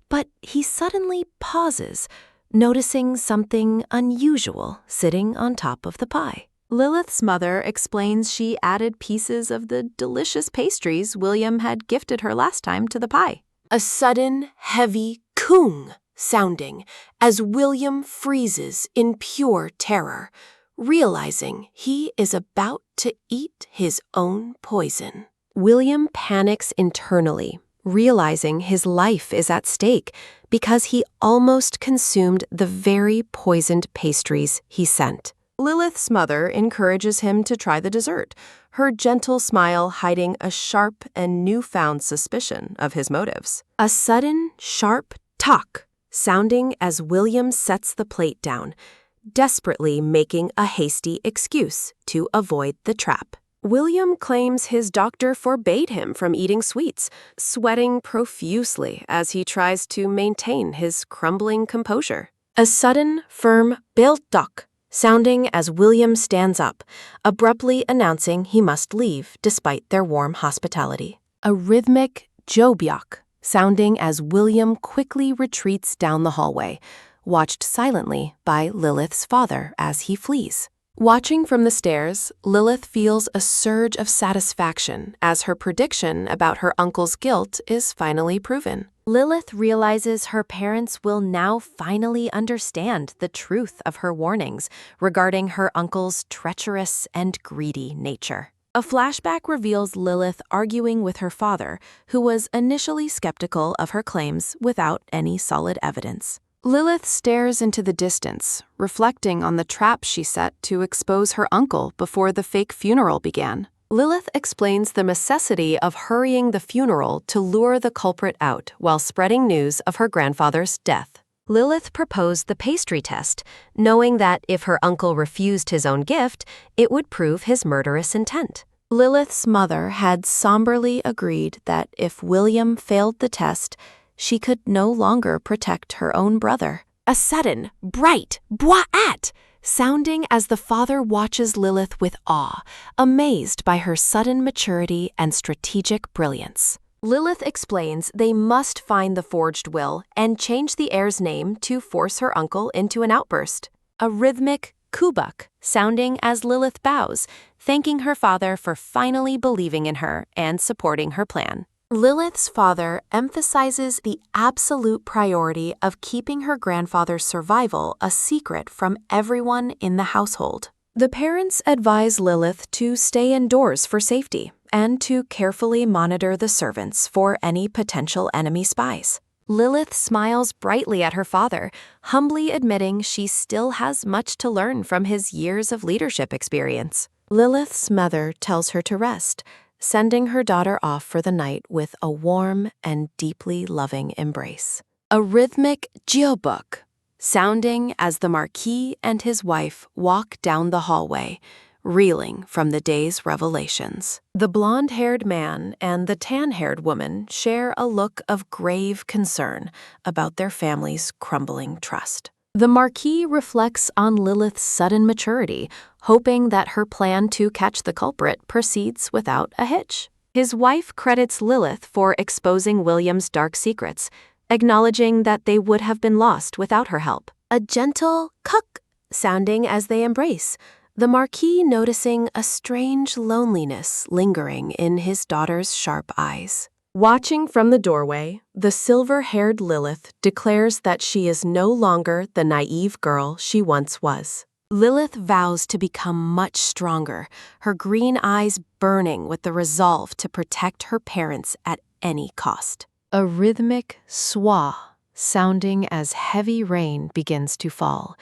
but he suddenly pauses, noticing something unusual sitting on top of the pie. Lilith's mother explains she added pieces of the delicious pastries William had gifted her last time to the pie. A sudden, heavy "kung" sounding as William freezes in pure terror, realizing he is about to eat his own poison. William panics internally, realizing his life is at stake because he almost consumed the very poisoned pastries he sent. Lilith's mother encourages him to try the dessert, her gentle smile hiding a sharp and newfound suspicion of his motives. A sudden, sharp "tuck" sounding as William sets the plate down, desperately making a hasty excuse to avoid the trap. William claims his doctor forbade him from eating sweets, sweating profusely as he tries to maintain his crumbling composure. A sudden, firm "biltok" sounding as William stands up, abruptly announcing he must leave despite their warm hospitality. A rhythmic "jobyok" sounding as William quickly retreats down the hallway, watched silently by Lilith's father as he flees. Watching from the stairs, Lilith feels a surge of satisfaction as her prediction about her uncle's guilt is finally proven. Lilith realizes her parents will now finally understand the truth of her warnings regarding her uncle's treacherous and greedy nature. A flashback reveals Lilith arguing with her father, who was initially skeptical of her claims without any solid evidence. Lilith stares into the distance, reflecting on the trap she set to expose her uncle before the fake funeral began. Lilith explains the necessity of hurrying the funeral to lure the culprit out while spreading news of her grandfather's death. Lilith proposed the pastry test, knowing that if her uncle refused his own gift, it would prove his murderous intent. Lilith's mother had somberly agreed that if William failed the test, she could no longer protect her own brother. A sudden, bright "boat" sounding as the father watches Lilith with awe, amazed by her sudden maturity and strategic brilliance. Lilith explains they must find the forged will and change the heir's name to force her uncle into an outburst. A rhythmic kubuk sounding as Lilith bows, thanking her father for finally believing in her and supporting her plan. Lilith's father emphasizes the absolute priority of keeping her grandfather's survival a secret from everyone in the household. The parents advise Lilith to stay indoors for safety and to carefully monitor the servants for any potential enemy spies. Lilith smiles brightly at her father, humbly admitting she still has much to learn from his years of leadership experience. Lilith's mother tells her to rest, sending her daughter off for the night with a warm and deeply loving embrace. A rhythmic geobuk sounding as the Marquis and his wife walk down the hallway, reeling from the day's revelations. The blonde-haired man and the tan-haired woman share a look of grave concern about their family's crumbling trust. The Marquis reflects on Lilith's sudden maturity, hoping that her plan to catch the culprit proceeds without a hitch. His wife credits Lilith for exposing William's dark secrets, acknowledging that they would have been lost without her help. A gentle "cuck" sounding as they embrace, the Marquis noticing a strange loneliness lingering in his daughter's sharp eyes. Watching from the doorway, the silver-haired Lilith declares that she is no longer the naive girl she once was. Lilith vows to become much stronger, her green eyes burning with the resolve to protect her parents at any cost. A rhythmic "swa" sounding as heavy rain begins to fall,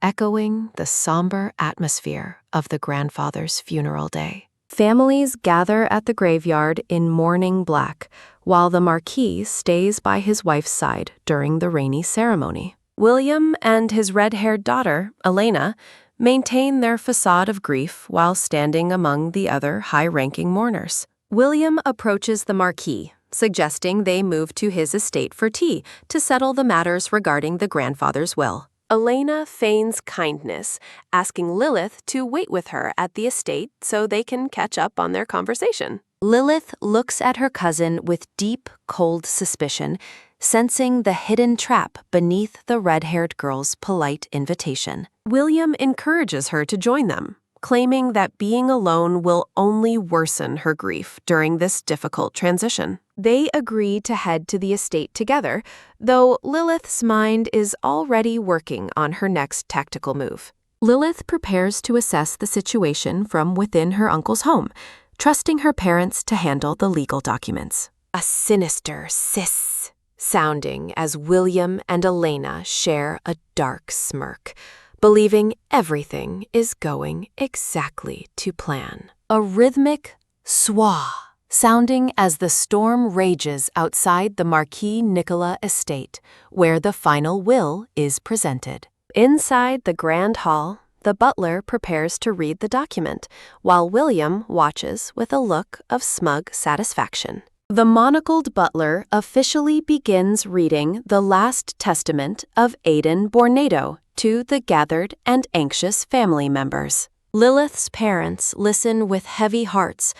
echoing the somber atmosphere of the grandfather's funeral day. Families gather at the graveyard in mourning black, while the Marquis stays by his wife's side during the rainy ceremony. William and his red-haired daughter, Elena, maintain their facade of grief while standing among the other high-ranking mourners. William approaches the Marquis, suggesting they move to his estate for tea to settle the matters regarding the grandfather's will. Elena feigns kindness, asking Lilith to wait with her at the estate so they can catch up on their conversation. Lilith looks at her cousin with deep, cold suspicion, sensing the hidden trap beneath the red-haired girl's polite invitation. William encourages her to join them, claiming that being alone will only worsen her grief during this difficult transition. They agree to head to the estate together, though Lilith's mind is already working on her next tactical move. Lilith prepares to assess the situation from within her uncle's home, trusting her parents to handle the legal documents. A sinister "sis" sounding as William and Elena share a dark smirk, believing everything is going exactly to plan. A rhythmic "swa" sounding as the storm rages outside the Marquis Nicola estate, where the final will is presented. Inside the grand hall, the butler prepares to read the document, while William watches with a look of smug satisfaction. The monocled butler officially begins reading the last testament of Aidan Bornado to the gathered and anxious family members. Lilith's parents listen with heavy hearts,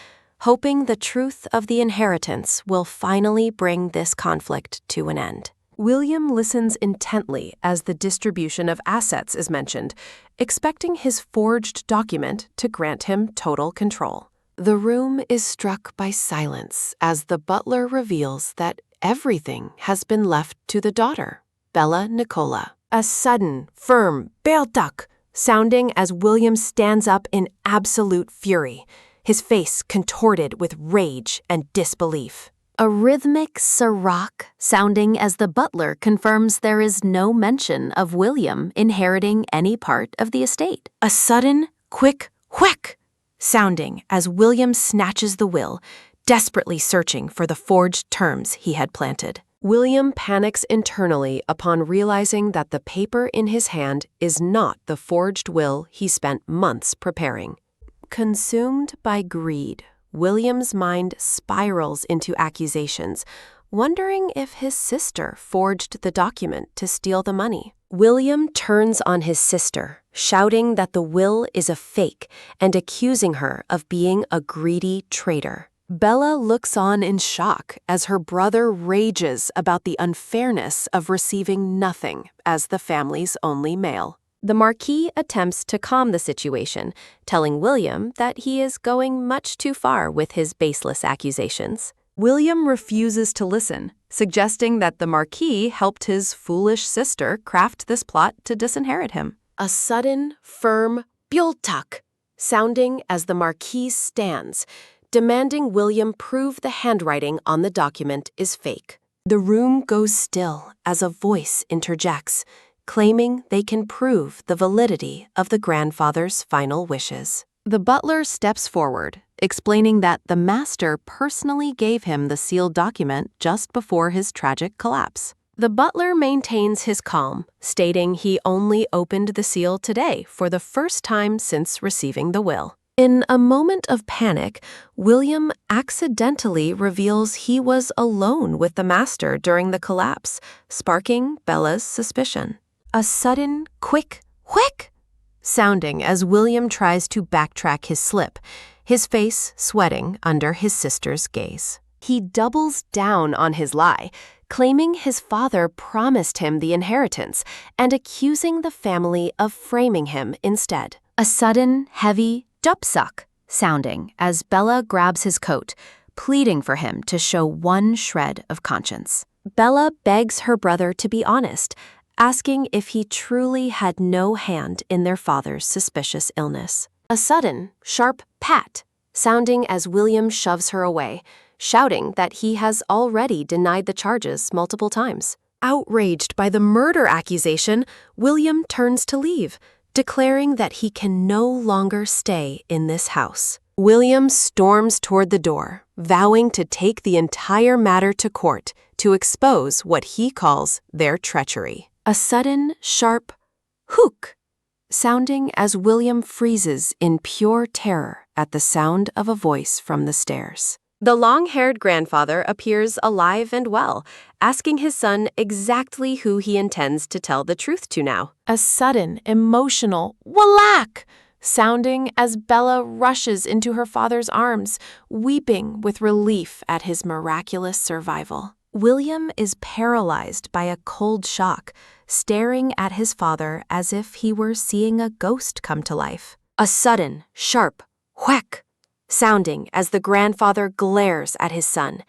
hoping the truth of the inheritance will finally bring this conflict to an end. William listens intently as the distribution of assets is mentioned, expecting his forged document to grant him total control. The room is struck by silence as the butler reveals that everything has been left to the daughter, Bella Nicola. A sudden, firm "Beltak" sounding as William stands up in absolute fury, his face contorted with rage and disbelief. A rhythmic "Sirach" sounding as the butler confirms there is no mention of William inheriting any part of the estate. A sudden, quick "Whack" sounding as William snatches the will, desperately searching for the forged terms he had planted. William panics internally upon realizing that the paper in his hand is not the forged will he spent months preparing. Consumed by greed, William's mind spirals into accusations, wondering if his sister forged the document to steal the money. William turns on his sister, shouting that the will is a fake and accusing her of being a greedy traitor. Bella looks on in shock as her brother rages about the unfairness of receiving nothing as the family's only male. The Marquis attempts to calm the situation, telling William that he is going much too far with his baseless accusations. William refuses to listen, suggesting that the Marquis helped his foolish sister craft this plot to disinherit him. A sudden, firm "Bjoltak" sounding as the Marquis stands, demanding William prove the handwriting on the document is fake. The room goes still as a voice interjects, claiming they can prove the validity of the grandfather's final wishes. The butler steps forward, explaining that the master personally gave him the sealed document just before his tragic collapse. The butler maintains his calm, stating he only opened the seal today for the first time since receiving the will. In a moment of panic, William accidentally reveals he was alone with the master during the collapse, sparking Bella's suspicion. A sudden, quick "Whack" sounding as William tries to backtrack his slip, his face sweating under his sister's gaze. He doubles down on his lie, claiming his father promised him the inheritance and accusing the family of framing him instead. A sudden, heavy "Dupsuck" sounding as Bella grabs his coat, pleading for him to show one shred of conscience. Bella begs her brother to be honest, asking if he truly had no hand in their father's suspicious illness. A sudden, sharp "Pat" sounding as William shoves her away, shouting that he has already denied the charges multiple times. Outraged by the murder accusation, William turns to leave, declaring that he can no longer stay in this house. William storms toward the door, vowing to take the entire matter to court to expose what he calls their treachery. A sudden, sharp "Hook" sounding as William freezes in pure terror at the sound of a voice from the stairs. The long-haired grandfather appears alive and well, asking his son exactly who he intends to tell the truth to now. A sudden, emotional "Wallach" sounding as Bella rushes into her father's arms, weeping with relief at his miraculous survival. William is paralyzed by a cold shock, staring at his father as if he were seeing a ghost come to life. A sudden, sharp "Whack" sounding as the grandfather glares at his son,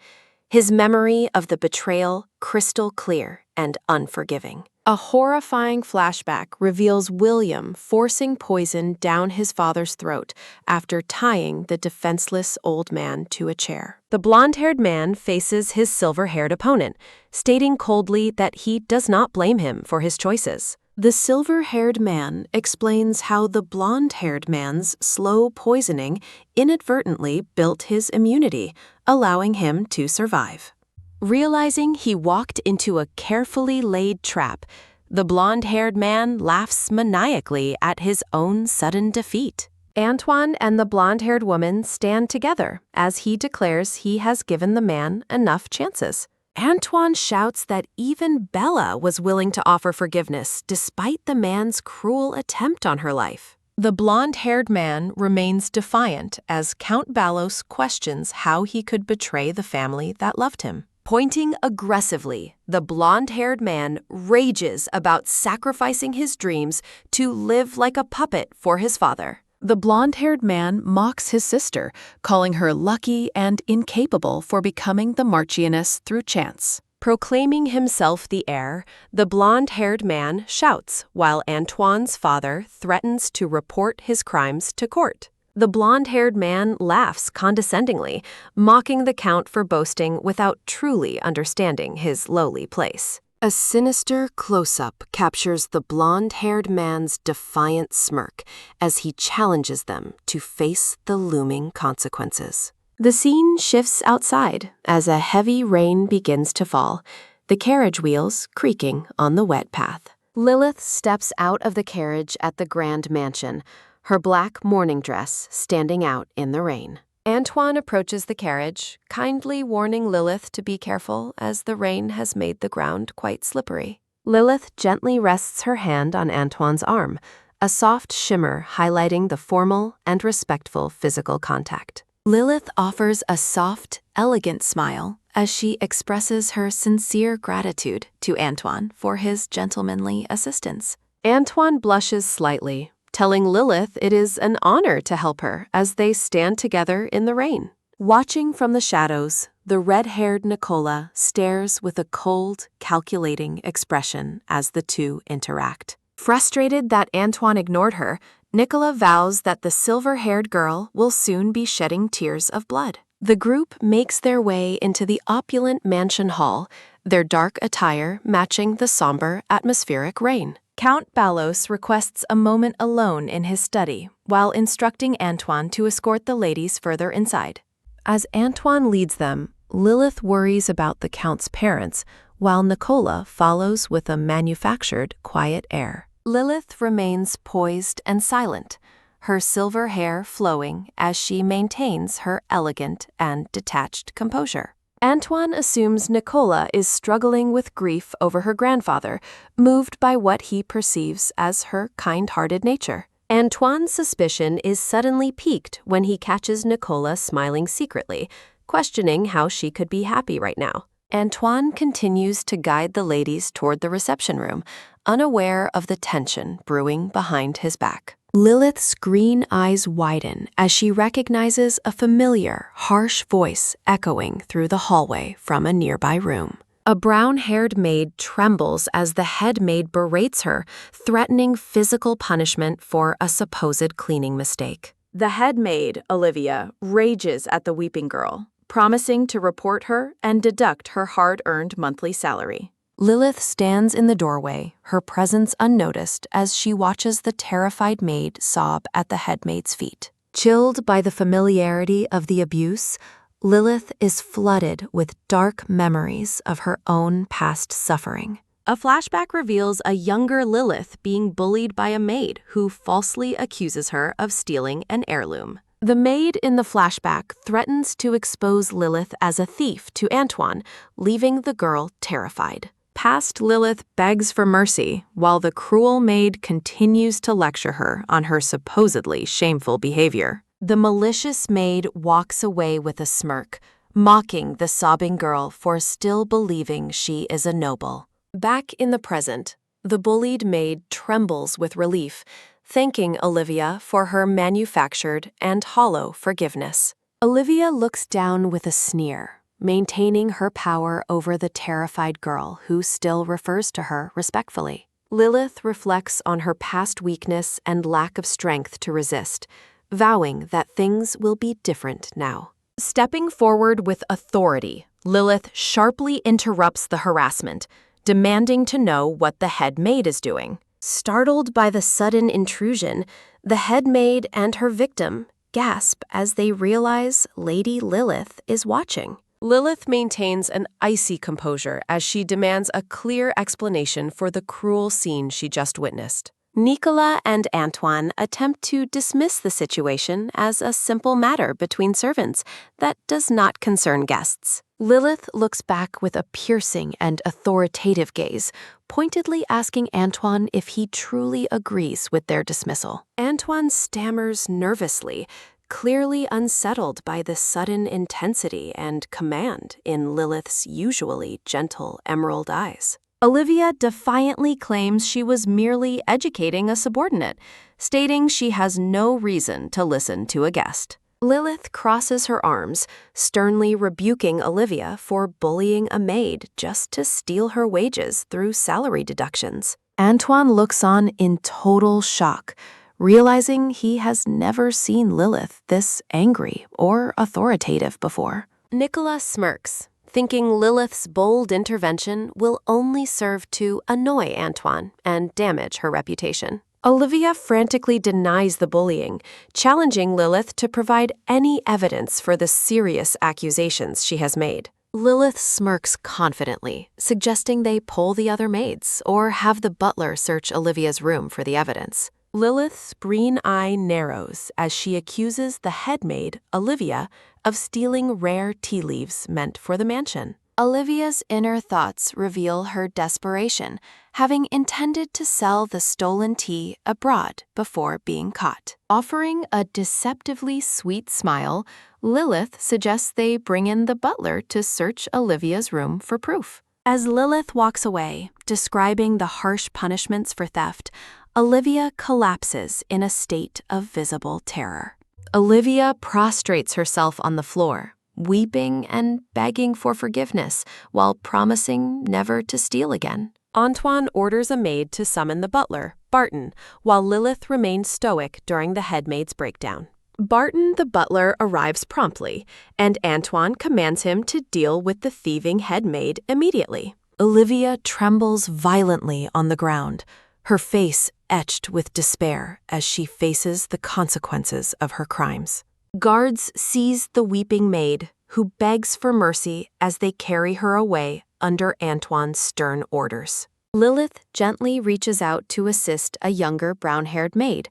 his memory of the betrayal crystal clear and unforgiving. A horrifying flashback reveals William forcing poison down his father's throat after tying the defenseless old man to a chair. The blonde-haired man faces his silver-haired opponent, stating coldly that he does not blame him for his choices. The silver-haired man explains how the blonde-haired man's slow poisoning inadvertently built his immunity, allowing him to survive. Realizing he walked into a carefully laid trap, the blonde-haired man laughs maniacally at his own sudden defeat. Antoine and the blonde-haired woman stand together as he declares he has given the man enough chances. Antoine shouts that even Bella was willing to offer forgiveness despite the man's cruel attempt on her life. The blonde-haired man remains defiant as Count Balos questions how he could betray the family that loved him. Pointing aggressively, the blonde-haired man rages about sacrificing his dreams to live like a puppet for his father. The blonde-haired man mocks his sister, calling her lucky and incapable for becoming the Marchioness through chance. Proclaiming himself the heir, the blonde-haired man shouts while Antoine's father threatens to report his crimes to court. The blonde-haired man laughs condescendingly, mocking the count for boasting without truly understanding his lowly place. A sinister close-up captures the blonde-haired man's defiant smirk as he challenges them to face the looming consequences. The scene shifts outside as a heavy rain begins to fall, the carriage wheels creaking on the wet path. Lilith steps out of the carriage at the grand mansion, her black mourning dress standing out in the rain. Antoine approaches the carriage, kindly warning Lilith to be careful as the rain has made the ground quite slippery. Lilith gently rests her hand on Antoine's arm, a soft shimmer highlighting the formal and respectful physical contact. Lilith offers a soft, elegant smile as she expresses her sincere gratitude to Antoine for his gentlemanly assistance. Antoine blushes slightly, telling Lilith it is an honor to help her as they stand together in the rain. Watching from the shadows, the red-haired Nicola stares with a cold, calculating expression as the two interact. Frustrated that Antoine ignored her, Nicola vows that the silver-haired girl will soon be shedding tears of blood. The group makes their way into the opulent mansion hall, their dark attire matching the somber, atmospheric rain. Count Balos requests a moment alone in his study while instructing Antoine to escort the ladies further inside. As Antoine leads them, Lilith worries about the Count's parents, while Nicola follows with a manufactured, quiet air. Lilith remains poised and silent, her silver hair flowing as she maintains her elegant and detached composure. Antoine assumes Nicola is struggling with grief over her grandfather, moved by what he perceives as her kind-hearted nature. Antoine's suspicion is suddenly piqued when he catches Nicola smiling secretly, questioning how she could be happy right now. Antoine continues to guide the ladies toward the reception room, unaware of the tension brewing behind his back. Lilith's green eyes widen as she recognizes a familiar, harsh voice echoing through the hallway from a nearby room. A brown-haired maid trembles as the head maid berates her, threatening physical punishment for a supposed cleaning mistake. The head maid, Olivia, rages at the weeping girl, promising to report her and deduct her hard-earned monthly salary. Lilith stands in the doorway, her presence unnoticed as she watches the terrified maid sob at the head maid's feet. Chilled by the familiarity of the abuse, Lilith is flooded with dark memories of her own past suffering. A flashback reveals a younger Lilith being bullied by a maid who falsely accuses her of stealing an heirloom. The maid in the flashback threatens to expose Lilith as a thief to Antoine, leaving the girl terrified. Past Lilith begs for mercy, while the cruel maid continues to lecture her on her supposedly shameful behavior. The malicious maid walks away with a smirk, mocking the sobbing girl for still believing she is a noble. Back in the present, the bullied maid trembles with relief, thanking Olivia for her manufactured and hollow forgiveness. Olivia looks down with a sneer, maintaining her power over the terrified girl who still refers to her respectfully. Lilith reflects on her past weakness and lack of strength to resist, vowing that things will be different now. Stepping forward with authority, Lilith sharply interrupts the harassment, demanding to know what the head maid is doing. Startled by the sudden intrusion, the head maid and her victim gasp as they realize Lady Lilith is watching. Lilith maintains an icy composure as she demands a clear explanation for the cruel scene she just witnessed. Nicola and Antoine attempt to dismiss the situation as a simple matter between servants that does not concern guests. Lilith looks back with a piercing and authoritative gaze, pointedly asking Antoine if he truly agrees with their dismissal. Antoine stammers nervously, clearly unsettled by the sudden intensity and command in Lilith's usually gentle emerald eyes. Olivia defiantly claims she was merely educating a subordinate, stating she has no reason to listen to a guest. Lilith crosses her arms, sternly rebuking Olivia for bullying a maid just to steal her wages through salary deductions. Antoine looks on in total shock, realizing he has never seen Lilith this angry or authoritative before. Nicola smirks, thinking Lilith's bold intervention will only serve to annoy Antoine and damage her reputation. Olivia frantically denies the bullying, challenging Lilith to provide any evidence for the serious accusations she has made. Lilith smirks confidently, suggesting they poll the other maids or have the butler search Olivia's room for the evidence. Lilith's green eye narrows as she accuses the head maid, Olivia, of stealing rare tea leaves meant for the mansion. Olivia's inner thoughts reveal her desperation, having intended to sell the stolen tea abroad before being caught. Offering a deceptively sweet smile, Lilith suggests they bring in the butler to search Olivia's room for proof. As Lilith walks away, describing the harsh punishments for theft, Olivia collapses in a state of visible terror. Olivia prostrates herself on the floor, weeping and begging for forgiveness while promising never to steal again. Antoine orders a maid to summon the butler, Barton, while Lilith remains stoic during the head maid's breakdown. Barton the butler arrives promptly, and Antoine commands him to deal with the thieving head maid immediately. Olivia trembles violently on the ground, her face etched with despair as she faces the consequences of her crimes. Guards seize the weeping maid, who begs for mercy as they carry her away under Antoine's stern orders. Lilith gently reaches out to assist a younger brown-haired maid,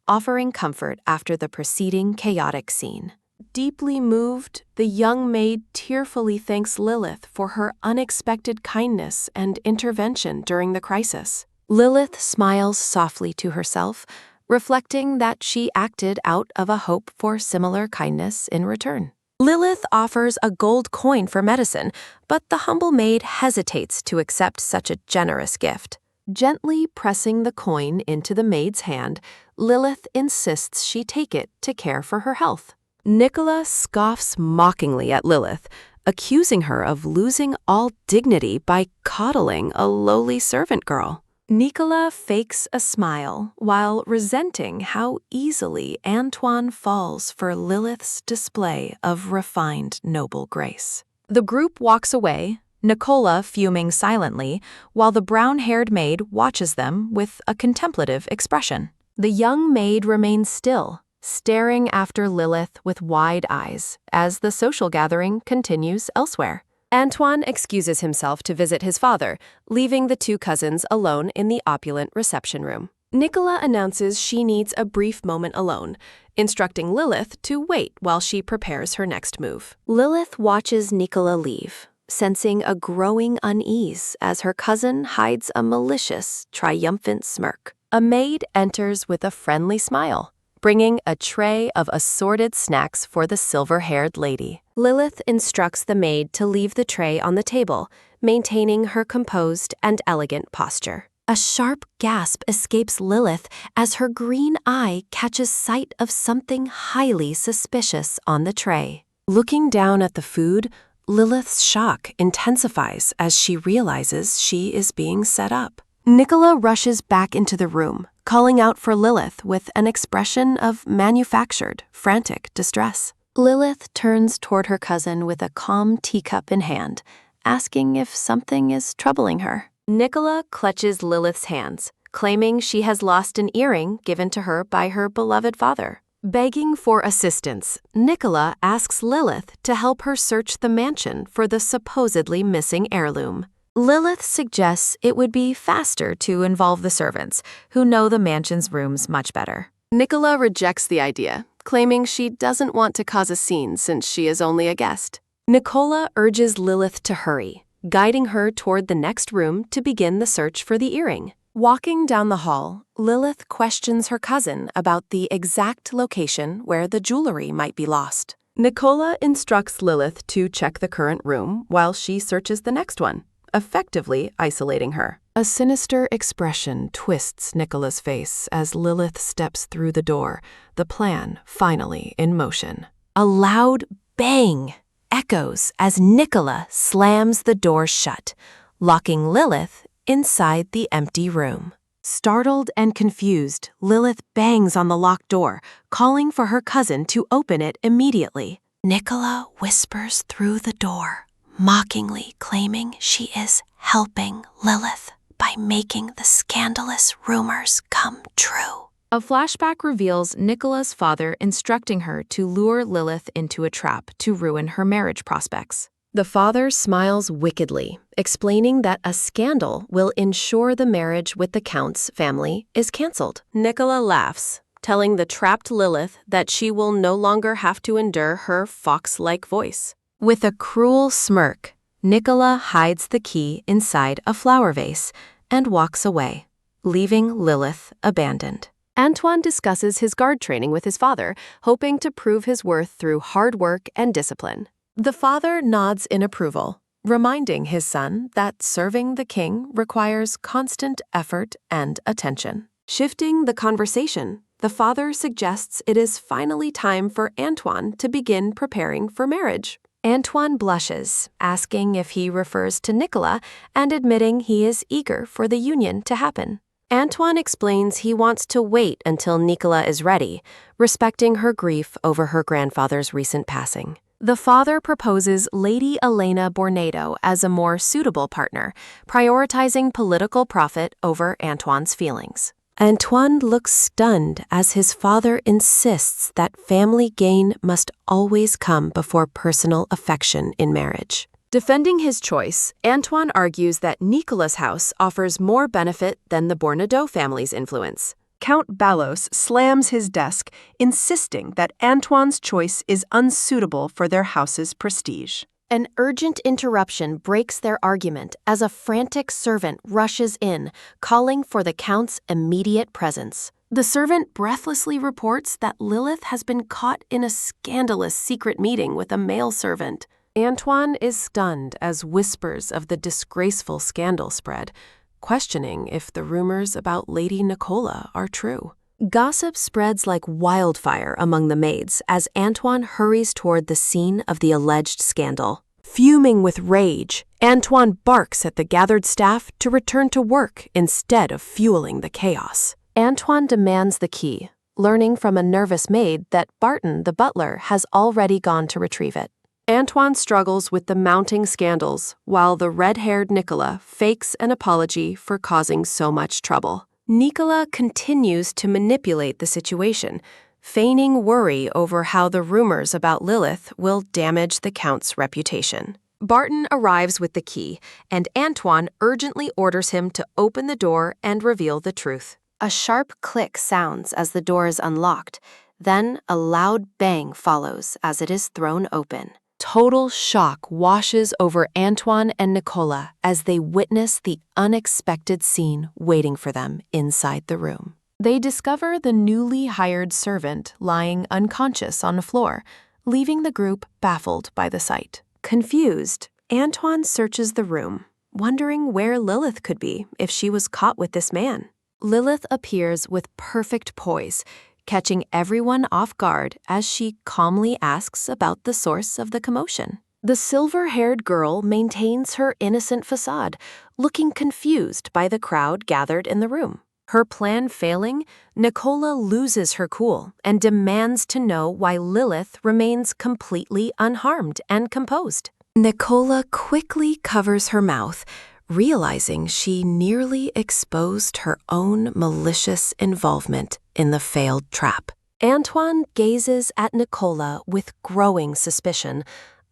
offering comfort after the preceding chaotic scene. Deeply moved, the young maid tearfully thanks Lilith for her unexpected kindness and intervention during the crisis. Lilith smiles softly to herself, reflecting that she acted out of a hope for similar kindness in return. Lilith offers a gold coin for medicine, but the humble maid hesitates to accept such a generous gift. Gently pressing the coin into the maid's hand, Lilith insists she take it to care for her health. Nicola scoffs mockingly at Lilith, accusing her of losing all dignity by coddling a lowly servant girl. Nicola fakes a smile while resenting how easily Antoine falls for Lilith's display of refined noble grace. The group walks away, Nicola fuming silently, while the brown-haired maid watches them with a contemplative expression. The young maid remains still, staring after Lilith with wide eyes as the social gathering continues elsewhere. Antoine excuses himself to visit his father, leaving the two cousins alone in the opulent reception room. Nicola announces she needs a brief moment alone, instructing Lilith to wait while she prepares her next move. Lilith watches Nicola leave, sensing a growing unease as her cousin hides a malicious, triumphant smirk. A maid enters with a friendly smile, bringing a tray of assorted snacks for the silver-haired lady. Lilith instructs the maid to leave the tray on the table, maintaining her composed and elegant posture. A sharp gasp escapes Lilith as her green eye catches sight of something highly suspicious on the tray. Looking down at the food, Lilith's shock intensifies as she realizes she is being set up. Nicola rushes back into the room, calling out for Lilith with an expression of manufactured, frantic distress. Lilith turns toward her cousin with a calm teacup in hand, asking if something is troubling her. Nicola clutches Lilith's hands, claiming she has lost an earring given to her by her beloved father. Begging for assistance, Nicola asks Lilith to help her search the mansion for the supposedly missing heirloom. Lilith suggests it would be faster to involve the servants, who know the mansion's rooms much better. Nicola rejects the idea, claiming she doesn't want to cause a scene since she is only a guest. Nicola urges Lilith to hurry, guiding her toward the next room to begin the search for the earring. Walking down the hall, Lilith questions her cousin about the exact location where the jewelry might be lost. Nicola instructs Lilith to check the current room while she searches the next one, effectively isolating her. A sinister expression twists Nicola's face as Lilith steps through the door, the plan finally in motion. A loud bang echoes as Nicola slams the door shut, locking Lilith inside the empty room. Startled and confused, Lilith bangs on the locked door, calling for her cousin to open it immediately. Nicola whispers through the door, mockingly claiming she is helping Lilith by making the scandalous rumors come true. A flashback reveals Nicola's father instructing her to lure Lilith into a trap to ruin her marriage prospects. The father smiles wickedly, explaining that a scandal will ensure the marriage with the Count's family is canceled. Nicola laughs, telling the trapped Lilith that she will no longer have to endure her fox-like voice. With a cruel smirk, Nicola hides the key inside a flower vase and walks away, leaving Lilith abandoned. Antoine discusses his guard training with his father, hoping to prove his worth through hard work and discipline. The father nods in approval, reminding his son that serving the king requires constant effort and attention. Shifting the conversation, the father suggests it is finally time for Antoine to begin preparing for marriage. Antoine blushes, asking if he refers to Nicola and admitting he is eager for the union to happen. Antoine explains he wants to wait until Nicola is ready, respecting her grief over her grandfather's recent passing. The father proposes Lady Elena Bornado as a more suitable partner, prioritizing political profit over Antoine's feelings. Antoine looks stunned as his father insists that family gain must always come before personal affection in marriage. Defending his choice, Antoine argues that Nicola's house offers more benefit than the Bornado family's influence. Count Ballos slams his desk, insisting that Antoine's choice is unsuitable for their house's prestige. An urgent interruption breaks their argument as a frantic servant rushes in, calling for the Count's immediate presence. The servant breathlessly reports that Lilith has been caught in a scandalous secret meeting with a male servant. Antoine is stunned as whispers of the disgraceful scandal spread, questioning if the rumors about Lady Nicola are true. Gossip spreads like wildfire among the maids as Antoine hurries toward the scene of the alleged scandal. Fuming with rage, Antoine barks at the gathered staff to return to work instead of fueling the chaos. Antoine demands the key, learning from a nervous maid that Barton, the butler, has already gone to retrieve it. Antoine struggles with the mounting scandals, while the red-haired Nicola fakes an apology for causing so much trouble. Nicola continues to manipulate the situation, feigning worry over how the rumors about Lilith will damage the Count's reputation. Barton arrives with the key, and Antoine urgently orders him to open the door and reveal the truth. A sharp click sounds as the door is unlocked, then a loud bang follows as it is thrown open. Total shock washes over Antoine and Nicola as they witness the unexpected scene waiting for them inside the room. They discover the newly hired servant lying unconscious on the floor, leaving the group baffled by the sight. Confused, Antoine searches the room, wondering where Lilith could be if she was caught with this man. Lilith appears with perfect poise, catching everyone off guard as she calmly asks about the source of the commotion. The silver-haired girl maintains her innocent facade, looking confused by the crowd gathered in the room. Her plan failing, Nicola loses her cool and demands to know why Lilith remains completely unharmed and composed. Nicola quickly covers her mouth, realizing she nearly exposed her own malicious involvement in the failed trap. Antoine gazes at Nicola with growing suspicion,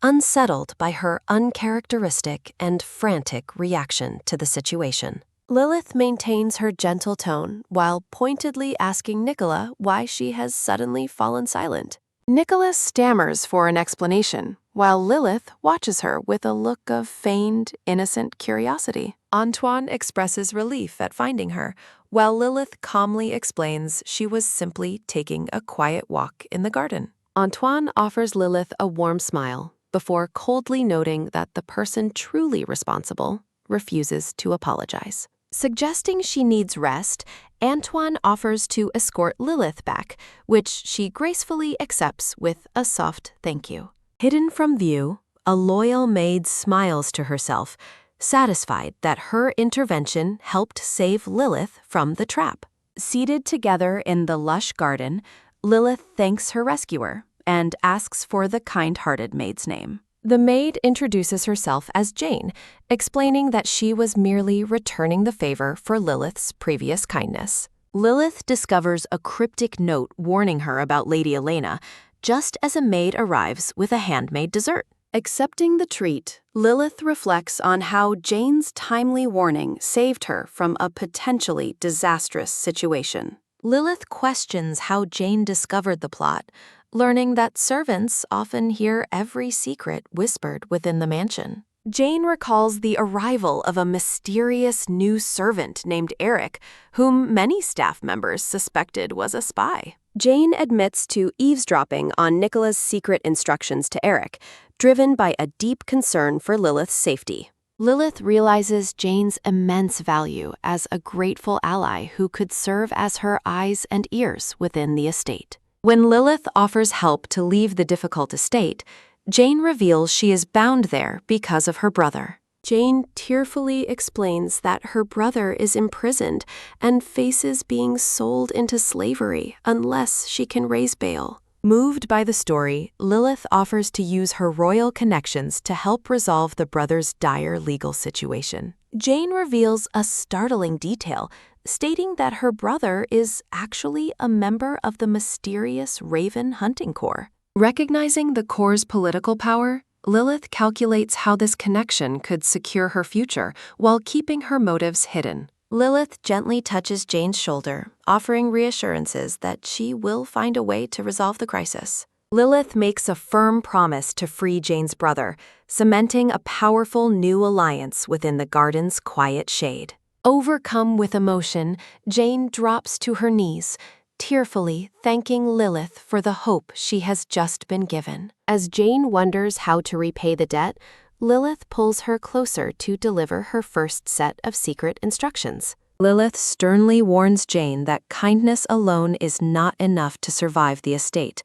unsettled by her uncharacteristic and frantic reaction to the situation. Lilith maintains her gentle tone while pointedly asking Nicola why she has suddenly fallen silent. Nicola stammers for an explanation, while Lilith watches her with a look of feigned, innocent curiosity. Antoine expresses relief at finding her, while Lilith calmly explains she was simply taking a quiet walk in the garden. Antoine offers Lilith a warm smile before coldly noting that the person truly responsible refuses to apologize. Suggesting she needs rest, Antoine offers to escort Lilith back, which she gracefully accepts with a soft thank you. Hidden from view, a loyal maid smiles to herself, satisfied that her intervention helped save Lilith from the trap. Seated together in the lush garden, Lilith thanks her rescuer and asks for the kind-hearted maid's name. The maid introduces herself as Jane, explaining that she was merely returning the favor for Lilith's previous kindness. Lilith discovers a cryptic note warning her about Lady Elena, just as a maid arrives with a handmade dessert. Accepting the treat, Lilith reflects on how Jane's timely warning saved her from a potentially disastrous situation. Lilith questions how Jane discovered the plot, learning that servants often hear every secret whispered within the mansion. Jane recalls the arrival of a mysterious new servant named Eric, whom many staff members suspected was a spy. Jane admits to eavesdropping on Nicola's secret instructions to Eric, driven by a deep concern for Lilith's safety. Lilith realizes Jane's immense value as a grateful ally who could serve as her eyes and ears within the estate. When Lilith offers help to leave the difficult estate, Jane reveals she is bound there because of her brother. Jane tearfully explains that her brother is imprisoned and faces being sold into slavery unless she can raise bail. Moved by the story, Lilith offers to use her royal connections to help resolve the brother's dire legal situation. Jane reveals a startling detail, stating that her brother is actually a member of the mysterious Raven Hunting Corps. Recognizing the Corps' political power, Lilith calculates how this connection could secure her future while keeping her motives hidden. Lilith gently touches Jane's shoulder, offering reassurances that she will find a way to resolve the crisis. Lilith makes a firm promise to free Jane's brother, cementing a powerful new alliance within the garden's quiet shade. Overcome with emotion, Jane drops to her knees, tearfully thanking Lilith for the hope she has just been given. As Jane wonders how to repay the debt, Lilith pulls her closer to deliver her first set of secret instructions. Lilith sternly warns Jane that kindness alone is not enough to survive the estate.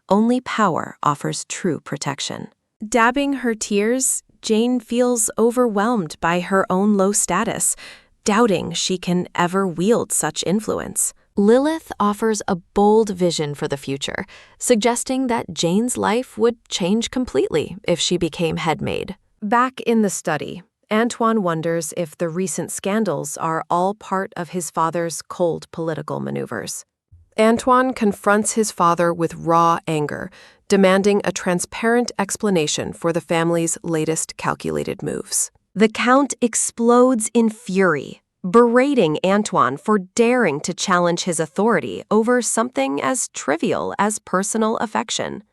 Only power offers true protection. Dabbing her tears, Jane feels overwhelmed by her own low status, doubting she can ever wield such influence. Lilith offers a bold vision for the future, suggesting that Jane's life would change completely if she became head maid. Back in the study, Antoine wonders if the recent scandals are all part of his father's cold political maneuvers. Antoine confronts his father with raw anger, demanding a transparent explanation for the family's latest calculated moves. The Count explodes in fury, berating Antoine for daring to challenge his authority over something as trivial as personal affection.